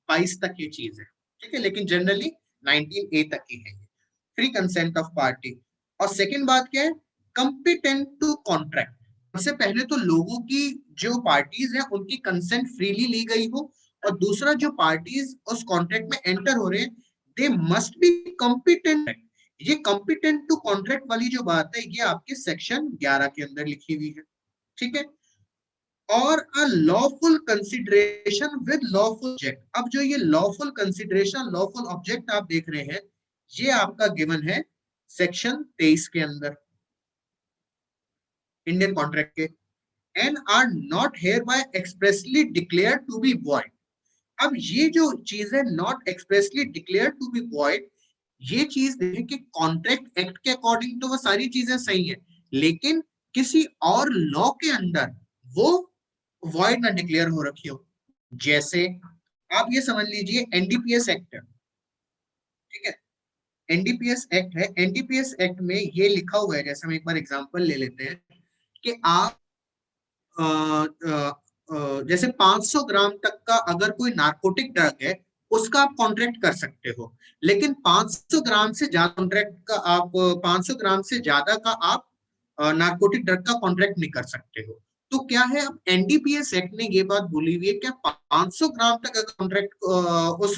22 तक ये चीज है, ठीक है। लेकिन जनरली 19A तक ही है फ्री कंसेंट ऑफ पार्टी। और सेकेंड बात क्या है, कंपिटेंट टू कॉन्ट्रैक्ट। सबसे पहले तो लोगों की, जो पार्टीज है उनकी कंसेंट फ्रीली ली गई हो, और दूसरा जो पार्टीज उस कॉन्ट्रैक्ट में एंटर हो रहे हैं दे मस्ट बी कॉम्पिटेंट। ये कॉम्पिटेंट टू कॉन्ट्रैक्ट वाली जो बात है ये आपके सेक्शन 11 के अंदर लिखी हुई है, ठीक है। और a lawful consideration with lawful object. अब जो ये लॉफुल कंसिडरेशन, लॉफुल ऑब्जेक्ट आप देख रहे हैं, ये आपका गिवन है सेक्शन 23 के अंदर इंडियन कॉन्ट्रैक्ट के, and are not here by expressly declare to be void. अब ये जो चीज है not expressly declare to be void, ये चीज देखें कि कॉन्ट्रैक्ट एक्ट के अकॉर्डिंग तो वो सारी चीजें सही है, लेकिन किसी और लॉ के अंदर वो वॉइड ना डिक्लेयर हो रखी हो। जैसे आप ये समझ लीजिए एनडीपीएस एक्ट है, ठीक है। एनडीपीएस एक्ट है, एनडीपीएस एक्ट में ये लिखा हुआ है, जैसे हम एक बार एग्जांपल ले लेते हैं कि आप जैसे 500 ग्राम तक का अगर कोई नार्कोटिक ड्रग है उसका आप कॉन्ट्रैक्ट कर सकते हो, लेकिन 500 ग्राम से ज्यादा कॉन्ट्रैक्ट का आप 500 ग्राम से ज्यादा का आप नार्कोटिक ड्रग का कॉन्ट्रैक्ट नहीं कर सकते हो। तो क्या है, अब एनडीपीएस एक्ट ने ये बात बोली हुई है कि 500 ग्राम तक अगर कॉन्ट्रैक्ट उस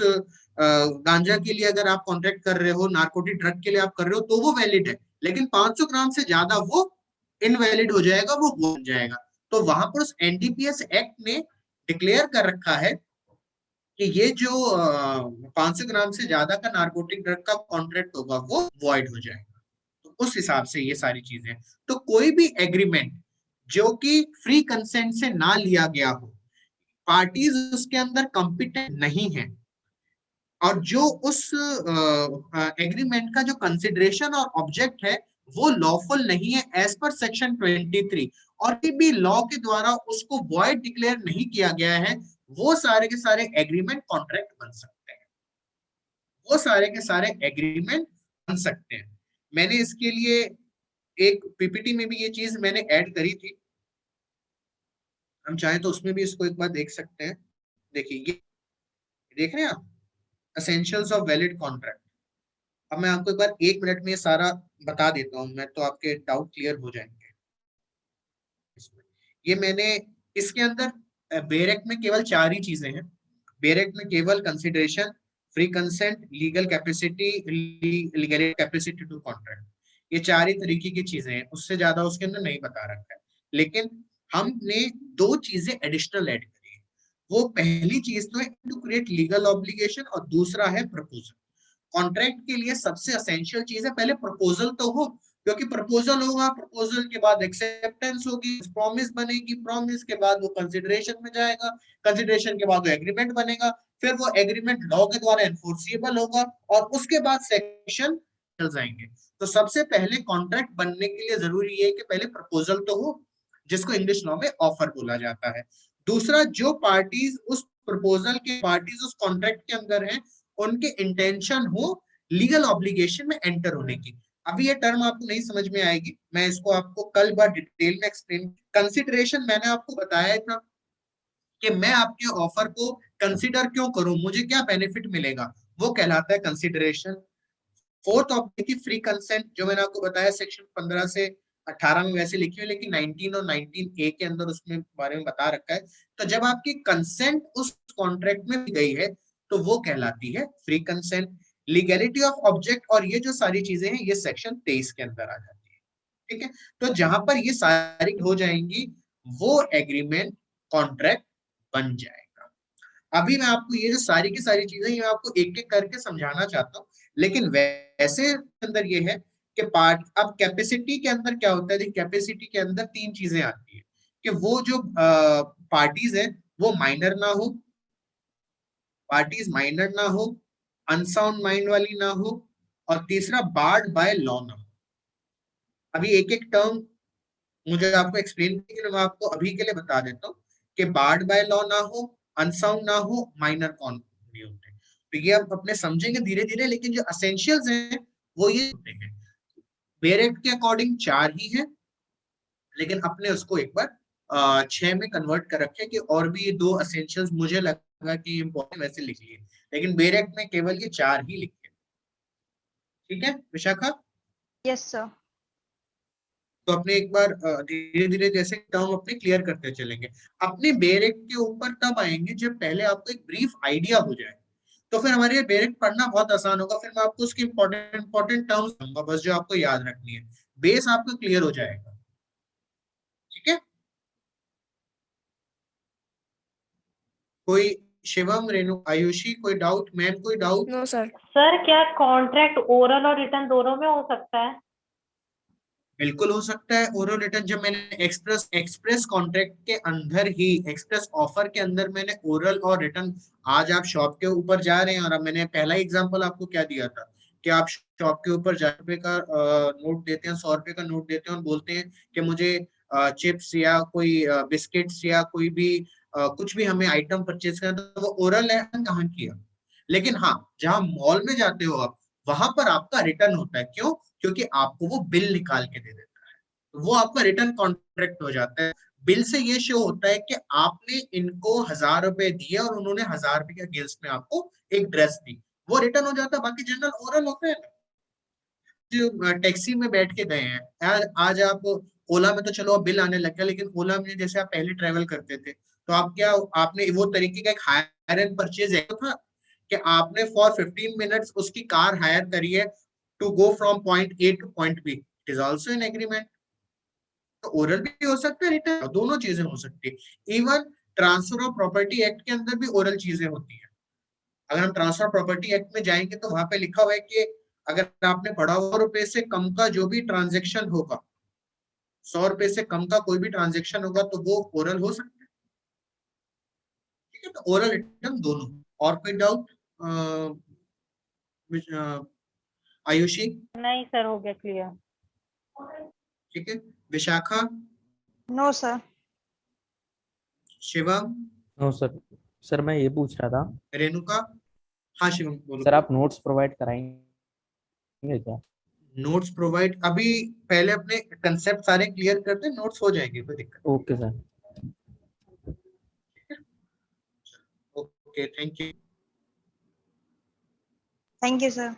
गांजा के लिए अगर आप कॉन्ट्रैक्ट कर रहे हो, नार्कोटिक ड्रग के लिए आप कर रहे हो, तो वो वैलिड है। लेकिन 500 ग्राम से ज्यादा वो इनवैलिड हो जाएगा, वो हो जाएगा। तो वहां पर उस एनडीपीएस एक्ट ने डिक्लेयर कर रखा है कि ये जो 500 ग्राम से ज्यादा का नार्कोटिक ड्रग का कॉन्ट्रैक्ट होगा वो वॉइड हो जाएगा। तो उस हिसाब से ये सारी चीजें, तो कोई भी एग्रीमेंट जो कि फ्री कंसेंट से ना लिया गया हो, पार्टीज उसके अंदर कॉम्पिटेंट नहीं है, और जो उस एग्रीमेंट का जो कंसिडरेशन और ऑब्जेक्ट है वो लॉफुल नहीं है एज पर सेक्शन 23, और भी लॉ के द्वारा उसको वॉइड डिक्लेयर नहीं किया गया है, वो सारे के सारे एग्रीमेंट कॉन्ट्रैक्ट बन सकते हैं। वो सारे के सारे एग्रीमेंट बन सकते हैं। मैंने इसके लिए एक पीपीटी में भी ये चीज मैंने ऐड करी थी, हम चाहें तो उसमें भी इसको एक बार देख सकते हैं। देखिए, ये देख रहे हैं आप, एसेंशियल्स ऑफ वैलिड कॉन्ट्रैक्ट। अब मैं आपको एक बार 1 मिनट में सारा बता देता हूँ मैं, तो आपके डाउट क्लियर हो जाएंगे। ये मैंने इसके अंदर बेरेक में केवल 4 ही चीजें हैं। बेरेक में केवल consideration, free consent, legal capacity, legal capacity to contract, ये 4 ही तरीके की चीजें हैं, उससे ज्यादा उसके अंदर नहीं बता रखा है। लेकिन हमने 2 चीजें एडिशनल ऐड करी है। वो पहली चीज तो है टू क्रिएट लीगल ऑब्लिगेशन, और दूसरा है प्रपोजल। कॉन्ट्रैक्ट के लिए सबसे असेंशियल चीज है पहले प्रपोजल तो हो, क्योंकि प्रपोजल होगा, प्रपोजल के बाद एक्सेप्टेंस होगी, प्रॉमिस बनेगी, प्रॉमिस के बाद वो कंसिडरेशन में जाएगा, कंसिडरेशन के बाद वो एग्रीमेंट बनेगा, फिर वो एग्रीमेंट लॉ के द्वारा एनफोर्सिएबल होगा, और उसके बाद सेक्शन चल जाएंगे। तो सबसे पहले कॉन्ट्रैक्ट बनने के लिए जरूरी है कि पहले प्रपोजल तो हो, जिसको इंग्लिश लॉ में ऑफर बोला जाता है। दूसरा, जो पार्टीज उस प्रपोजल के पार्टीज उस कॉन्ट्रैक्ट के अंदर हैं, उनके इंटेंशन हो लीगल ऑब्लिगेशन में एंटर होने की। अभी ये टर्म आपको नहीं समझ में आएगी, मैं इसको आपको कल बार डिटेल में एक्सप्लेन। कंसिडरेशन मैंने आपको बताया था कि मैं आपके ऑफर को कंसिडर क्यों करूं, मुझे क्या बेनिफिट मिलेगा, वो कहलाता है कंसिडरेशन। फोर्थ ऑब्जेक्ट की फ्री कंसेंट, जो मैंने आपको बताया सेक्शन 15 से 18 में वैसे लिखी हुई, लेकिन 19 और 19A के अंदर उसमें बारे में बता रखा है। तो जब आपकी कंसेंट उस कॉन्ट्रैक्ट में गई है तो वो कहलाती है free consent. Legality of object और ये जो सारी चीजें हैं ये सेक्शन 23 के अंदर आ जाती है। ठीक है, तो जहां पर ये सारी हो जाएंगी वो एग्रीमेंट कॉन्ट्रैक्ट बन जाएगा। अभी मैं आपको ये जो सारी की सारी चीजें ये आपको एक एक करके समझाना चाहता हूँ, लेकिन वैसे अंदर ये है कि पार्ट, अब कैपेसिटी के अंदर क्या होता है, कैपेसिटी के अंदर 3 चीजें आती है कि वो जो पार्टीज है वो माइनर ना हो, पार्टीज माइनर ना हो, अनसाउंड माइंड वाली ना हो, और तीसरा बार्ड बाय लॉ ना हो। अभी एक एक टर्म मुझे आपको एक्सप्लेन करके मैं आपको अभी के लिए बता देता हूँ कि बार्ड बाय लॉ ना हो, अनसाउंड ना हो, माइनर कौन नहीं होते। तो ये आप अपने समझेंगे धीरे धीरे, लेकिन जो असेंशियल्स हैं वो ये होते हैं। बेरेट के अकॉर्डिंग 4 ही है, लेकिन अपने उसको एक बार 6 में कन्वर्ट कर रखे कि और भी 2 असेंशियल्स मुझे लगा कि इम्पोर्टेंट वैसे लिख लिए, लेकिन बेरेट में केवल ये 4 ही लिखे। ठीक है विशाखा? Yes sir. तो अपने एक बार धीरे धीरे जैसे टर्म अपने क्लियर करते चलेंगे। अपने बेरेट के ऊपर तब आएंगे जब पहले आपको एक ब्रीफ आइडिया हो जाए, तो फिर हमारे बेरेट पढ़ना बहुत आसान होगा। फिर मैं आपको उसकी इंपॉर्टेंट टर्म्स दूंगा, बस जो आपको याद रखनी है, बेस आपको क्लियर हो जाएगा। ठीक है, कोई शिवम, रेणु, आयुषी, कोई डाउट? मैम कोई डाउट? No sir. सर क्या कॉन्ट्रैक्ट ओरल और रिटर्न दोनों में हो सकता है? बिल्कुल हो सकता है। ओरल रिटर्न जब मैंने एक्सप्रेस कॉन्ट्रैक्ट के अंदर ही, एक्सप्रेस ऑफर के अंदर मैंने ओरल और रिटर्न, आज आप शॉप के ऊपर जा रहे हैं, और अब मैंने पहला एग्जांपल आपको क्या दिया था कि आप शॉप के ऊपर 1,000 का नोट देते हैं, 100 रुपए का नोट देते हैं, और बोलते हैं कि मुझे चिप्स या कोई बिस्किट्स या कोई भी कुछ भी हमें आइटम परचेज करना, तो वो ओरल है कहाँ किया। लेकिन हाँ, जहाँ मॉल में जाते हो आप, वहां पर आपका रिटर्न होता है। क्यों? क्योंकि आपको वो बिल निकाल के दे देता है, वो आपका रिटर्न कॉन्ट्रैक्ट हो जाता है। बिल से ये शो होता है कि आपने इनको 1,000 रुपए दिए और उन्होंने 1,000 रुपए के अगेंस्ट में आपको एक ड्रेस दी, वो रिटर्न हो जाता है। बाकी जनरल ओरल होता है ना, जो टैक्सी में बैठ के गए हैं, आज आप ओला में तो चलो अब बिल आने लग गया, लेकिन ओला में जैसे आप पहले ट्रेवल करते थे तो आप क्या, आपने वो तरीके का एक हायर एंड परचेज था कि आपने फॉर 15 मिनट्स उसकी कार हायर करी है to go from point A to point B, it is also an agreement. तो ओरल भी हो सकता है, रिटर्न, दोनों चीजें हो सकती है। Even transfer of property act के अंदर भी ओरल चीजें होती है। अगर हम ट्रांसफर प्रॉपर्टी एक्ट में जाएंगे तो वहां पे लिखा हुआ है कि अगर आपने बढ़ा हुआ रुपए से कम का जो भी ट्रांजेक्शन होगा, 100 रुपए से कम का कोई भी ट्रांजेक्शन होगा तो वो ओरल हो सकता है। ठीक है, तो ओरल रिटर्न दोनों। और कोई डाउट आयुषी? नहीं सर, हो गया क्लियर। ठीक है, Vishakha, no sir. Shivam, no sir. Sir मैं ये पूछ रहा था, रेणुका? हाँ शिवम बोलो। सर आप नोट्स प्रोवाइड कराएंगे क्या? नोट्स प्रोवाइड, अभी पहले अपने कंसेप्ट सारे क्लियर करते, नोट्स हो जाएंगे, कोई दिक्कत ओके सर। नहीं। Okay, thank you. Thank you sir.